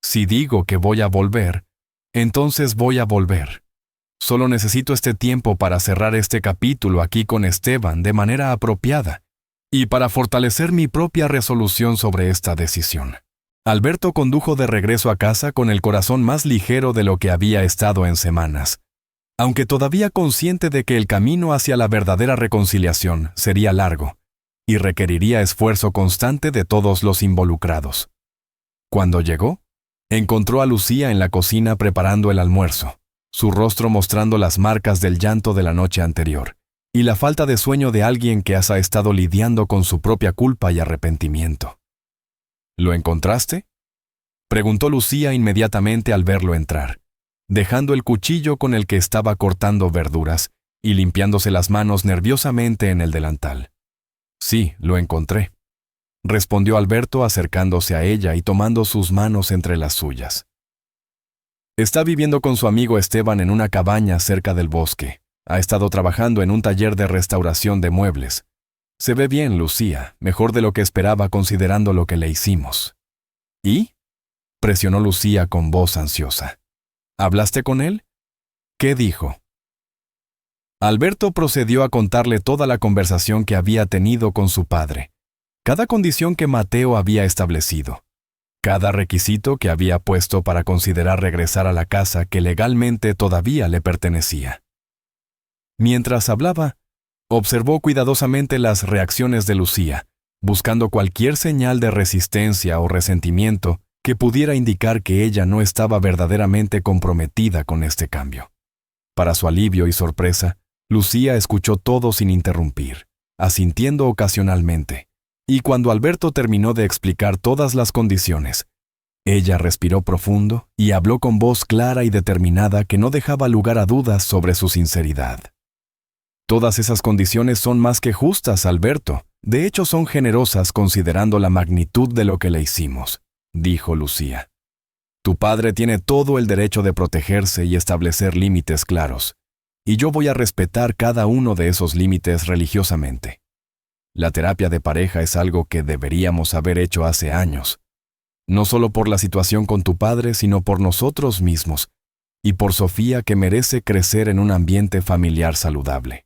«Si digo que voy a volver, entonces voy a volver. Solo necesito este tiempo para cerrar este capítulo aquí con Esteban de manera apropiada y para fortalecer mi propia resolución sobre esta decisión». Alberto condujo de regreso a casa con el corazón más ligero de lo que había estado en semanas, aunque todavía consciente de que el camino hacia la verdadera reconciliación sería largo y requeriría esfuerzo constante de todos los involucrados. Cuando llegó, encontró a Lucía en la cocina preparando el almuerzo, su rostro mostrando las marcas del llanto de la noche anterior y la falta de sueño de alguien que ha estado lidiando con su propia culpa y arrepentimiento. «¿Lo encontraste?», preguntó Lucía inmediatamente al verlo entrar, dejando el cuchillo con el que estaba cortando verduras y limpiándose las manos nerviosamente en el delantal. «Sí, lo encontré», respondió Alberto acercándose a ella y tomando sus manos entre las suyas. Está viviendo con su amigo Esteban en una cabaña cerca del bosque. Ha estado trabajando en un taller de restauración de muebles. Se ve bien, Lucía, mejor de lo que esperaba considerando lo que le hicimos. ¿Y? Presionó Lucía con voz ansiosa. ¿Hablaste con él? ¿Qué dijo? Alberto procedió a contarle toda la conversación que había tenido con su padre, cada condición que Mateo había establecido, cada requisito que había puesto para considerar regresar a la casa que legalmente todavía le pertenecía. Mientras hablaba, observó cuidadosamente las reacciones de Lucía, buscando cualquier señal de resistencia o resentimiento que pudiera indicar que ella no estaba verdaderamente comprometida con este cambio. Para su alivio y sorpresa, Lucía escuchó todo sin interrumpir, asintiendo ocasionalmente, y cuando Alberto terminó de explicar todas las condiciones, ella respiró profundo y habló con voz clara y determinada que no dejaba lugar a dudas sobre su sinceridad. Todas esas condiciones son más que justas, Alberto. De hecho, son generosas considerando la magnitud de lo que le hicimos, dijo Lucía. Tu padre tiene todo el derecho de protegerse y establecer límites claros, y yo voy a respetar cada uno de esos límites religiosamente. La terapia de pareja es algo que deberíamos haber hecho hace años, no solo por la situación con tu padre, sino por nosotros mismos, y por Sofía, que merece crecer en un ambiente familiar saludable.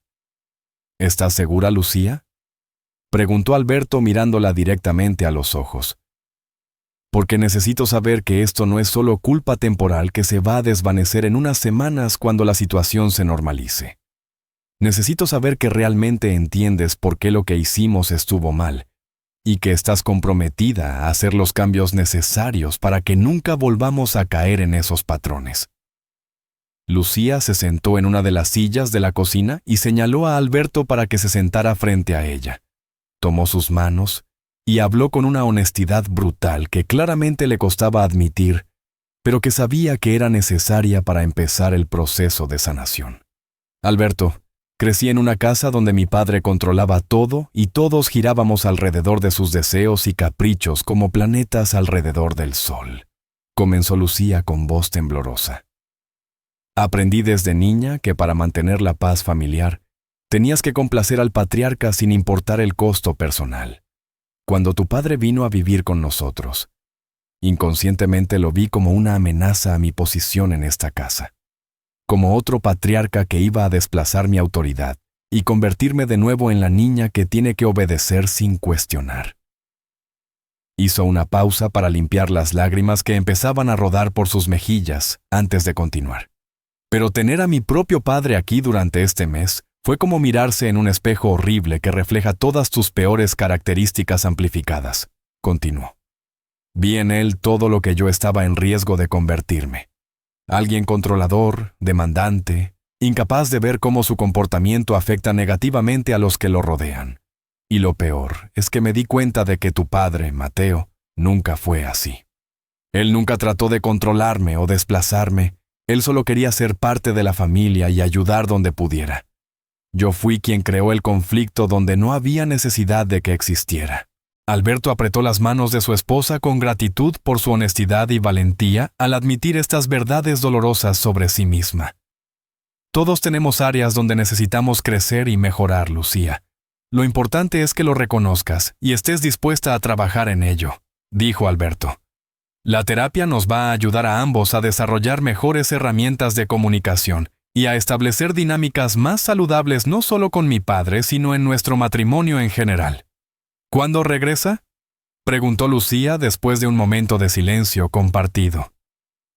¿Estás segura, Lucía? Preguntó Alberto mirándola directamente a los ojos. Porque necesito saber que esto no es solo culpa temporal que se va a desvanecer en unas semanas cuando la situación se normalice. Necesito saber que realmente entiendes por qué lo que hicimos estuvo mal, y que estás comprometida a hacer los cambios necesarios para que nunca volvamos a caer en esos patrones. Lucía se sentó en una de las sillas de la cocina y señaló a Alberto para que se sentara frente a ella. Tomó sus manos y habló con una honestidad brutal que claramente le costaba admitir, pero que sabía que era necesaria para empezar el proceso de sanación. Alberto, crecí en una casa donde mi padre controlaba todo y todos girábamos alrededor de sus deseos y caprichos como planetas alrededor del sol, comenzó Lucía con voz temblorosa. Aprendí desde niña que para mantener la paz familiar, tenías que complacer al patriarca sin importar el costo personal. Cuando tu padre vino a vivir con nosotros, inconscientemente lo vi como una amenaza a mi posición en esta casa, como otro patriarca que iba a desplazar mi autoridad y convertirme de nuevo en la niña que tiene que obedecer sin cuestionar. Hizo una pausa para limpiar las lágrimas que empezaban a rodar por sus mejillas antes de continuar. Pero tener a mi propio padre aquí durante este mes fue como mirarse en un espejo horrible que refleja todas tus peores características amplificadas, continuó. Vi en él todo lo que yo estaba en riesgo de convertirme. Alguien controlador, demandante, incapaz de ver cómo su comportamiento afecta negativamente a los que lo rodean. Y lo peor es que me di cuenta de que tu padre, Mateo, nunca fue así. Él nunca trató de controlarme o desplazarme. Él solo quería ser parte de la familia y ayudar donde pudiera. Yo fui quien creó el conflicto donde no había necesidad de que existiera. Alberto apretó las manos de su esposa con gratitud por su honestidad y valentía al admitir estas verdades dolorosas sobre sí misma. Todos tenemos áreas donde necesitamos crecer y mejorar, Lucía. Lo importante es que lo reconozcas y estés dispuesta a trabajar en ello, dijo Alberto. La terapia nos va a ayudar a ambos a desarrollar mejores herramientas de comunicación y a establecer dinámicas más saludables no solo con mi padre, sino en nuestro matrimonio en general. ¿Cuándo regresa?, preguntó Lucía después de un momento de silencio compartido.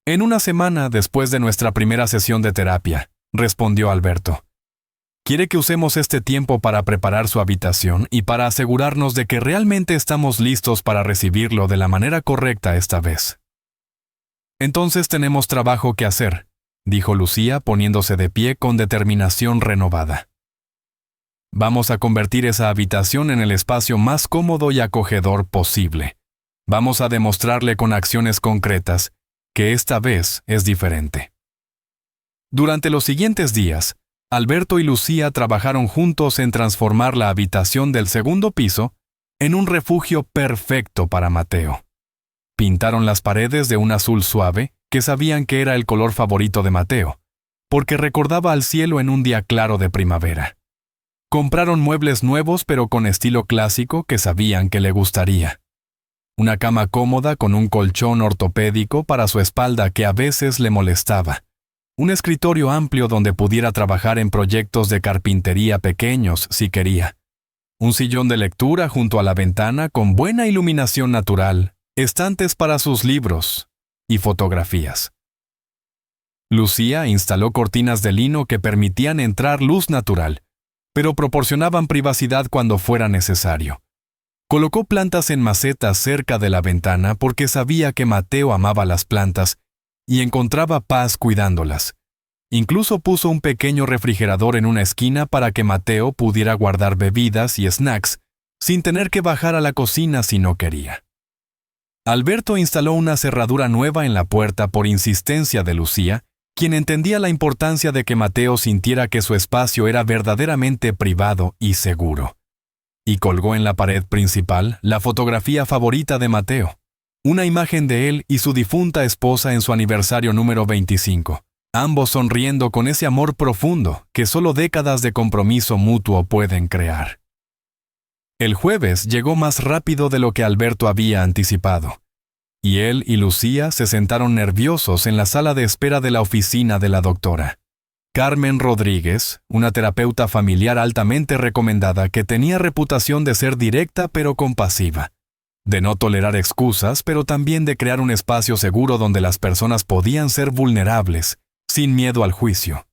En una semana después de nuestra primera sesión de terapia, respondió Alberto. Quiere que usemos este tiempo para preparar su habitación y para asegurarnos de que realmente estamos listos para recibirlo de la manera correcta esta vez. Entonces tenemos trabajo que hacer, dijo Lucía poniéndose de pie con determinación renovada. Vamos a convertir esa habitación en el espacio más cómodo y acogedor posible. Vamos a demostrarle con acciones concretas que esta vez es diferente. Durante los siguientes días, Alberto y Lucía trabajaron juntos en transformar la habitación del segundo piso en un refugio perfecto para Mateo. Pintaron las paredes de un azul suave que sabían que era el color favorito de Mateo, porque recordaba al cielo en un día claro de primavera. Compraron muebles nuevos pero con estilo clásico que sabían que le gustaría. Una cama cómoda con un colchón ortopédico para su espalda que a veces le molestaba. Un escritorio amplio donde pudiera trabajar en proyectos de carpintería pequeños si quería. Un sillón de lectura junto a la ventana con buena iluminación natural, estantes para sus libros y fotografías. Lucía instaló cortinas de lino que permitían entrar luz natural, pero proporcionaban privacidad cuando fuera necesario. Colocó plantas en macetas cerca de la ventana porque sabía que Mateo amaba las plantas y encontraba paz cuidándolas. Incluso puso un pequeño refrigerador en una esquina para que Mateo pudiera guardar bebidas y snacks sin tener que bajar a la cocina si no quería. Alberto instaló una cerradura nueva en la puerta por insistencia de Lucía, quien entendía la importancia de que Mateo sintiera que su espacio era verdaderamente privado y seguro. Y colgó en la pared principal la fotografía favorita de Mateo, una imagen de él y su difunta esposa en su aniversario número 25, ambos sonriendo con ese amor profundo que solo décadas de compromiso mutuo pueden crear. El jueves llegó más rápido de lo que Alberto había anticipado, y él y Lucía se sentaron nerviosos en la sala de espera de la oficina de la doctora. Carmen Rodríguez, una terapeuta familiar altamente recomendada que tenía reputación de ser directa pero compasiva, de no tolerar excusas, pero también de crear un espacio seguro donde las personas podían ser vulnerables, sin miedo al juicio.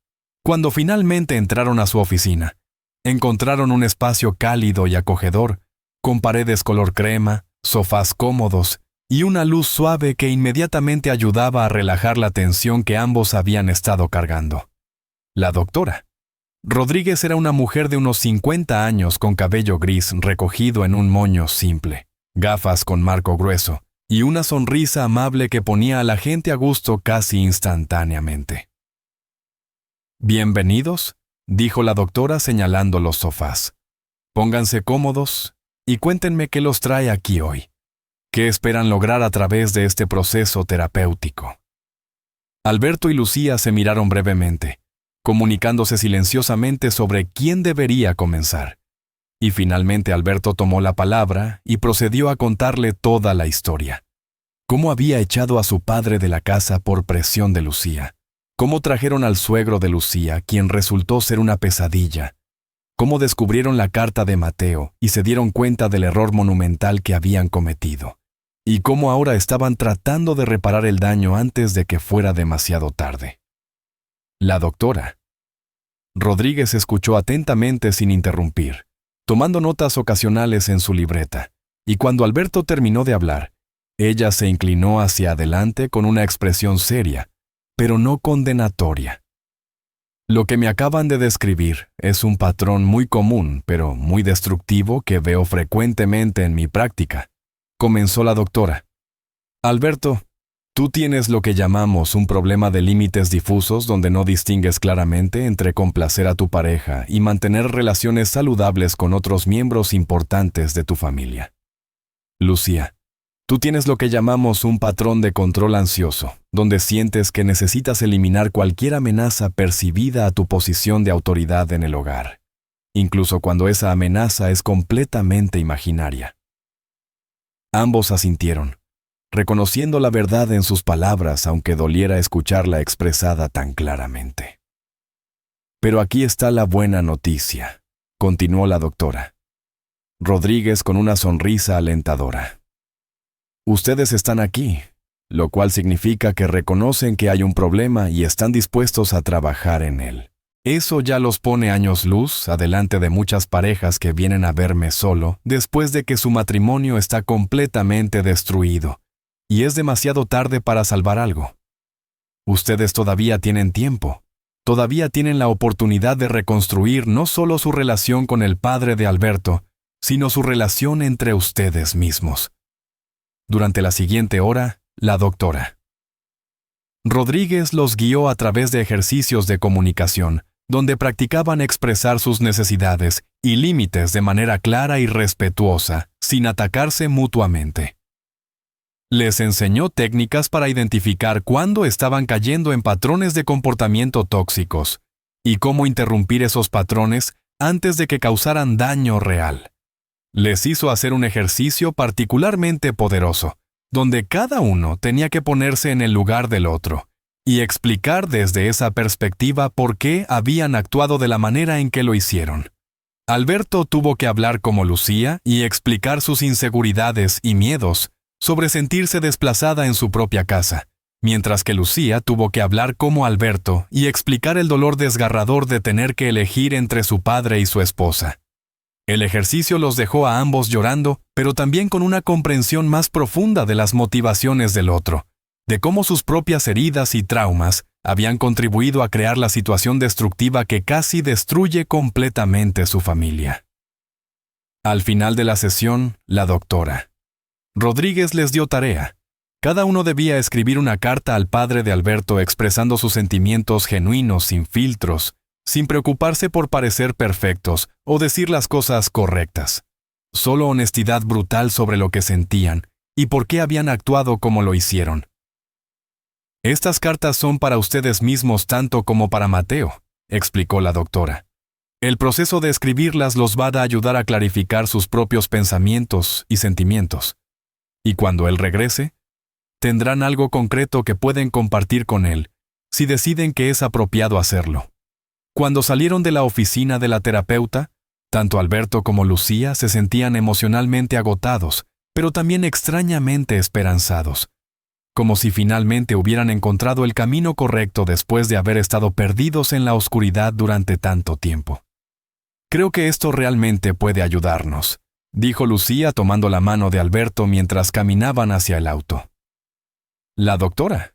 Cuando finalmente entraron a su oficina, encontraron un espacio cálido y acogedor, con paredes color crema, sofás cómodos y una luz suave que inmediatamente ayudaba a relajar la tensión que ambos habían estado cargando. La doctora Rodríguez era una mujer de unos 50 años con cabello gris recogido en un moño simple, gafas con marco grueso y una sonrisa amable que ponía a la gente a gusto casi instantáneamente. «Bienvenidos», dijo la doctora señalando los sofás. «Pónganse cómodos y cuéntenme qué los trae aquí hoy. ¿Qué esperan lograr a través de este proceso terapéutico?» Alberto y Lucía se miraron brevemente, comunicándose silenciosamente sobre quién debería comenzar. Y finalmente Alberto tomó la palabra y procedió a contarle toda la historia. Cómo había echado a su padre de la casa por presión de Lucía. Cómo trajeron al suegro de Lucía, quien resultó ser una pesadilla. Cómo descubrieron la carta de Mateo y se dieron cuenta del error monumental que habían cometido. Y cómo ahora estaban tratando de reparar el daño antes de que fuera demasiado tarde. La doctora Rodríguez escuchó atentamente sin interrumpir, tomando notas ocasionales en su libreta, y cuando Alberto terminó de hablar, ella se inclinó hacia adelante con una expresión seria, pero no condenatoria. «Lo que me acaban de describir es un patrón muy común, pero muy destructivo que veo frecuentemente en mi práctica», comenzó la doctora. «Alberto, tú tienes lo que llamamos un problema de límites difusos donde no distingues claramente entre complacer a tu pareja y mantener relaciones saludables con otros miembros importantes de tu familia. Lucía, tú tienes lo que llamamos un patrón de control ansioso, donde sientes que necesitas eliminar cualquier amenaza percibida a tu posición de autoridad en el hogar, incluso cuando esa amenaza es completamente imaginaria». Ambos asintieron, reconociendo la verdad en sus palabras, aunque doliera escucharla expresada tan claramente. «Pero aquí está la buena noticia», continuó la doctora Rodríguez con una sonrisa alentadora. «Ustedes están aquí, lo cual significa que reconocen que hay un problema y están dispuestos a trabajar en él. Eso ya los pone años luz adelante de muchas parejas que vienen a verme solo después de que su matrimonio está completamente destruido y es demasiado tarde para salvar algo. Ustedes todavía tienen tiempo, todavía tienen la oportunidad de reconstruir no solo su relación con el padre de Alberto, sino su relación entre ustedes mismos». Durante la siguiente hora, la doctora Rodríguez los guió a través de ejercicios de comunicación, donde practicaban expresar sus necesidades y límites de manera clara y respetuosa, sin atacarse mutuamente. Les enseñó técnicas para identificar cuándo estaban cayendo en patrones de comportamiento tóxicos y cómo interrumpir esos patrones antes de que causaran daño real. Les hizo hacer un ejercicio particularmente poderoso, donde cada uno tenía que ponerse en el lugar del otro y explicar desde esa perspectiva por qué habían actuado de la manera en que lo hicieron. Alberto tuvo que hablar como Lucía y explicar sus inseguridades y miedos sobre sentirse desplazada en su propia casa, mientras que Lucía tuvo que hablar como Alberto y explicar el dolor desgarrador de tener que elegir entre su padre y su esposa. El ejercicio los dejó a ambos llorando, pero también con una comprensión más profunda de las motivaciones del otro, de cómo sus propias heridas y traumas habían contribuido a crear la situación destructiva que casi destruye completamente su familia. Al final de la sesión, la doctora Rodríguez les dio tarea. Cada uno debía escribir una carta al padre de Alberto expresando sus sentimientos genuinos, sin filtros, sin preocuparse por parecer perfectos o decir las cosas correctas. Solo honestidad brutal sobre lo que sentían y por qué habían actuado como lo hicieron. Estas cartas son para ustedes mismos tanto como para Mateo, explicó la doctora. El proceso de escribirlas los va a ayudar a clarificar sus propios pensamientos y sentimientos. Y cuando él regrese, tendrán algo concreto que pueden compartir con él, si deciden que es apropiado hacerlo. Cuando salieron de la oficina de la terapeuta, tanto Alberto como Lucía se sentían emocionalmente agotados, pero también extrañamente esperanzados, como si finalmente hubieran encontrado el camino correcto después de haber estado perdidos en la oscuridad durante tanto tiempo. Creo que esto realmente puede ayudarnos, dijo Lucía tomando la mano de Alberto mientras caminaban hacia el auto. La doctora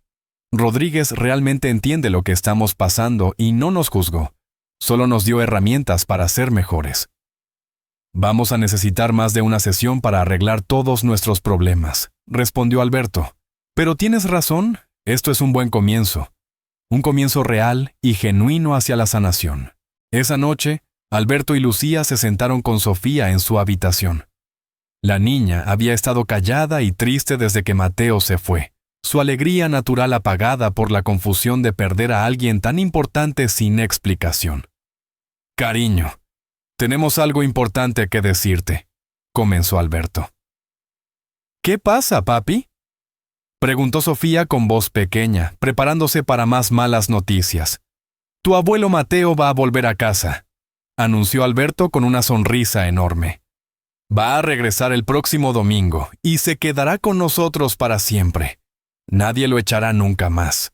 Rodríguez realmente entiende lo que estamos pasando y no nos juzgó, solo nos dio herramientas para ser mejores. Vamos a necesitar más de una sesión para arreglar todos nuestros problemas, respondió Alberto. Pero tienes razón, esto es un buen comienzo. Un comienzo real y genuino hacia la sanación. Esa noche, Alberto y Lucía se sentaron con Sofía en su habitación. La niña había estado callada y triste desde que Mateo se fue, su alegría natural apagada por la confusión de perder a alguien tan importante sin explicación. Cariño, tenemos algo importante que decirte, comenzó Alberto. ¿Qué pasa, papi?, preguntó Sofía con voz pequeña, preparándose para más malas noticias. Tu abuelo Mateo va a volver a casa, anunció Alberto con una sonrisa enorme. Va a regresar el próximo domingo y se quedará con nosotros para siempre. Nadie lo echará nunca más.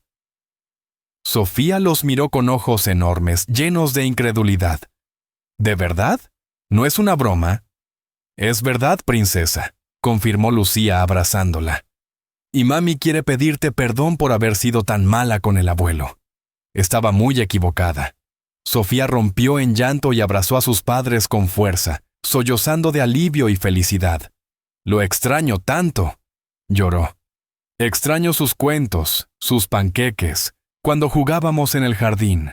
Sofía los miró con ojos enormes, llenos de incredulidad. ¿De verdad? ¿No es una broma? Es verdad, princesa, confirmó Lucía abrazándola. Y mami quiere pedirte perdón por haber sido tan mala con el abuelo. Estaba muy equivocada. Sofía rompió en llanto y abrazó a sus padres con fuerza, sollozando de alivio y felicidad. Lo extraño tanto, lloró. Extraño sus cuentos, sus panqueques, cuando jugábamos en el jardín.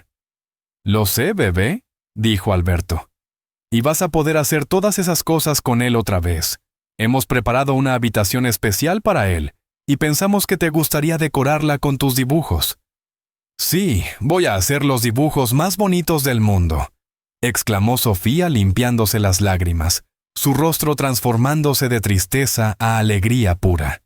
Lo sé, bebé, dijo Alberto. Y vas a poder hacer todas esas cosas con él otra vez. Hemos preparado una habitación especial para él, y pensamos que te gustaría decorarla con tus dibujos. Sí, voy a hacer los dibujos más bonitos del mundo, exclamó Sofía limpiándose las lágrimas, su rostro transformándose de tristeza a alegría pura.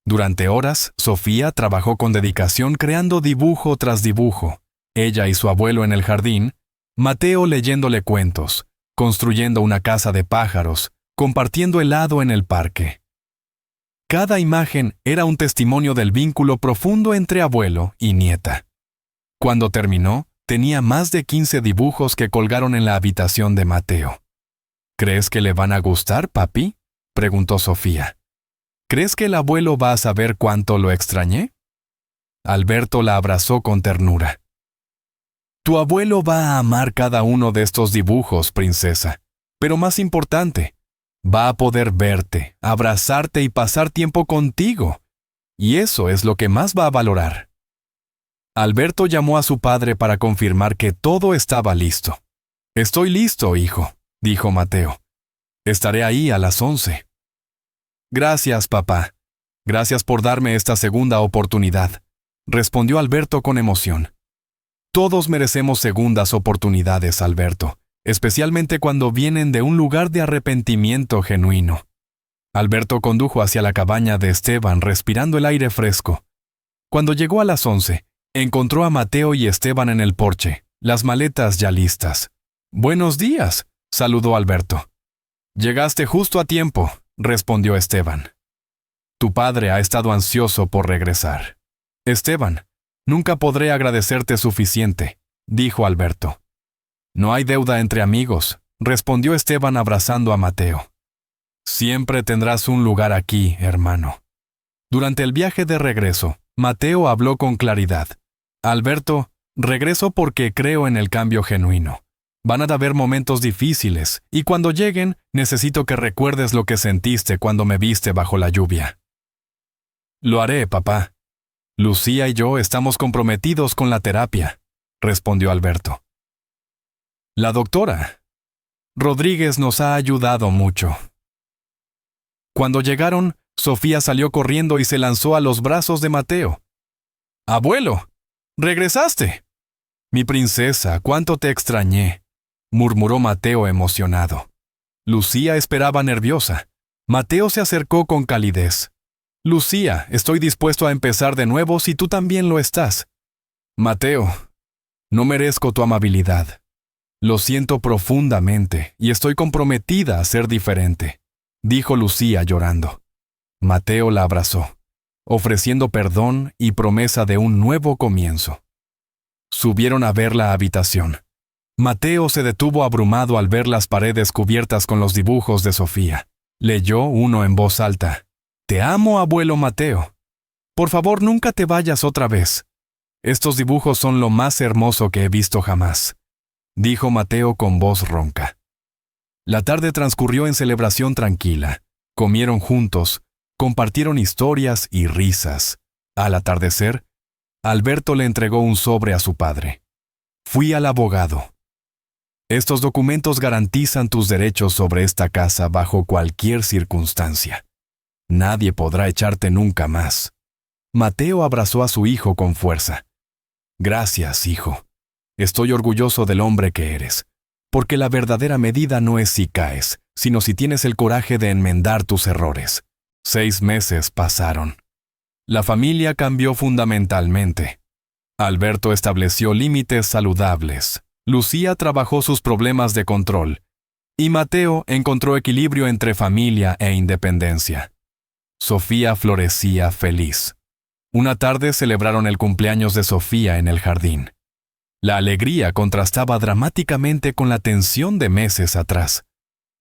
Durante horas, Sofía trabajó con dedicación creando dibujo tras dibujo, ella y su abuelo en el jardín, Mateo leyéndole cuentos, construyendo una casa de pájaros, compartiendo helado en el parque. Cada imagen era un testimonio del vínculo profundo entre abuelo y nieta. Cuando terminó, tenía más de 15 dibujos que colgaron en la habitación de Mateo. ¿Crees que le van a gustar, papi?, preguntó Sofía. ¿Crees que el abuelo va a saber cuánto lo extrañé? Alberto la abrazó con ternura. Tu abuelo va a amar cada uno de estos dibujos, princesa. Pero más importante, va a poder verte, abrazarte y pasar tiempo contigo. Y eso es lo que más va a valorar. Alberto llamó a su padre para confirmar que todo estaba listo. Estoy listo, hijo, dijo Mateo. Estaré ahí a las 11. Gracias, papá. Gracias por darme esta segunda oportunidad, respondió Alberto con emoción. Todos merecemos segundas oportunidades, Alberto, especialmente cuando vienen de un lugar de arrepentimiento genuino. Alberto condujo hacia la cabaña de Esteban respirando el aire fresco. Cuando llegó a las 11, encontró a Mateo y Esteban en el porche, las maletas ya listas. «Buenos días», saludó Alberto. «Llegaste justo a tiempo», respondió Esteban. «Tu padre ha estado ansioso por regresar». «Esteban, nunca podré agradecerte suficiente», dijo Alberto. «No hay deuda entre amigos», respondió Esteban abrazando a Mateo. «Siempre tendrás un lugar aquí, hermano». Durante el viaje de regreso, Mateo habló con claridad. «Alberto, regreso porque creo en el cambio genuino. Van a haber momentos difíciles, y cuando lleguen, necesito que recuerdes lo que sentiste cuando me viste bajo la lluvia». «Lo haré, papá. Lucía y yo estamos comprometidos con la terapia», respondió Alberto. «La doctora Rodríguez nos ha ayudado mucho». Cuando llegaron, Sofía salió corriendo y se lanzó a los brazos de Mateo. «¡Abuelo! ¡Regresaste!» «Mi princesa, cuánto te extrañé», murmuró Mateo emocionado. Lucía esperaba nerviosa. Mateo se acercó con calidez. «Lucía, estoy dispuesto a empezar de nuevo si tú también lo estás». «Mateo, no merezco tu amabilidad. Lo siento profundamente y estoy comprometida a ser diferente», dijo Lucía llorando. Mateo la abrazó, ofreciendo perdón y promesa de un nuevo comienzo. Subieron a ver la habitación. Mateo se detuvo abrumado al ver las paredes cubiertas con los dibujos de Sofía. Leyó uno en voz alta. «Te amo, abuelo Mateo. Por favor, nunca te vayas otra vez. Estos dibujos son lo más hermoso que he visto jamás», dijo Mateo con voz ronca. La tarde transcurrió en celebración tranquila. Comieron juntos, compartieron historias y risas. Al atardecer, Alberto le entregó un sobre a su padre. «Fui al abogado. Estos documentos garantizan tus derechos sobre esta casa bajo cualquier circunstancia. Nadie podrá echarte nunca más». Mateo abrazó a su hijo con fuerza. «Gracias, hijo. Estoy orgulloso del hombre que eres, porque la verdadera medida no es si caes, sino si tienes el coraje de enmendar tus errores». 6 meses pasaron. La familia cambió fundamentalmente. Alberto estableció límites saludables. Lucía trabajó sus problemas de control. Y Mateo encontró equilibrio entre familia e independencia. Sofía florecía feliz. Una tarde celebraron el cumpleaños de Sofía en el jardín. La alegría contrastaba dramáticamente con la tensión de meses atrás.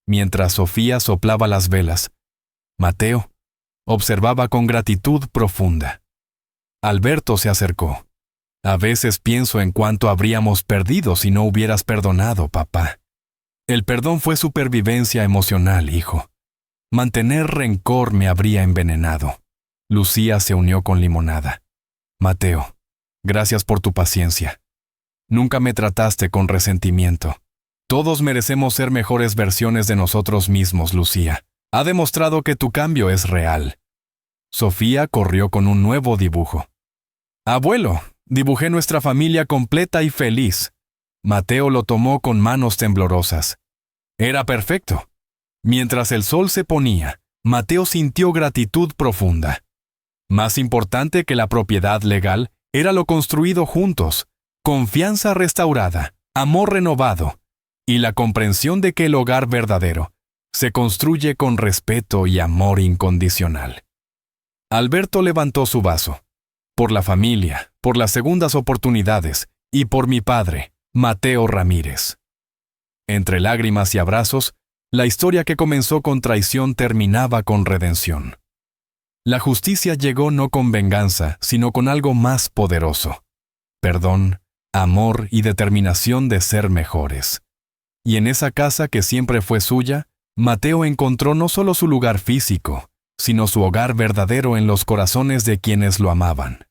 Mientras Sofía soplaba las velas, Mateo observaba con gratitud profunda. Alberto se acercó. «A veces pienso en cuánto habríamos perdido si no hubieras perdonado, papá. El perdón fue supervivencia emocional, hijo. Mantener rencor me habría envenenado». Lucía se unió con limonada. «Mateo, gracias por tu paciencia. Nunca me trataste con resentimiento. Todos merecemos ser mejores versiones de nosotros mismos, Lucía. Ha demostrado que tu cambio es real». Sofía corrió con un nuevo dibujo. «Abuelo, dibujé nuestra familia completa y feliz». Mateo lo tomó con manos temblorosas. Era perfecto. Mientras el sol se ponía, Mateo sintió gratitud profunda. Más importante que la propiedad legal era lo construido juntos, confianza restaurada, amor renovado y la comprensión de que el hogar verdadero se construye con respeto y amor incondicional. Alberto levantó su vaso. «Por la familia, por las segundas oportunidades y por mi padre, Mateo Ramírez». Entre lágrimas y abrazos, la historia que comenzó con traición terminaba con redención. La justicia llegó no con venganza, sino con algo más poderoso: perdón, amor y determinación de ser mejores. Y en esa casa que siempre fue suya, Mateo encontró no solo su lugar físico, sino su hogar verdadero en los corazones de quienes lo amaban.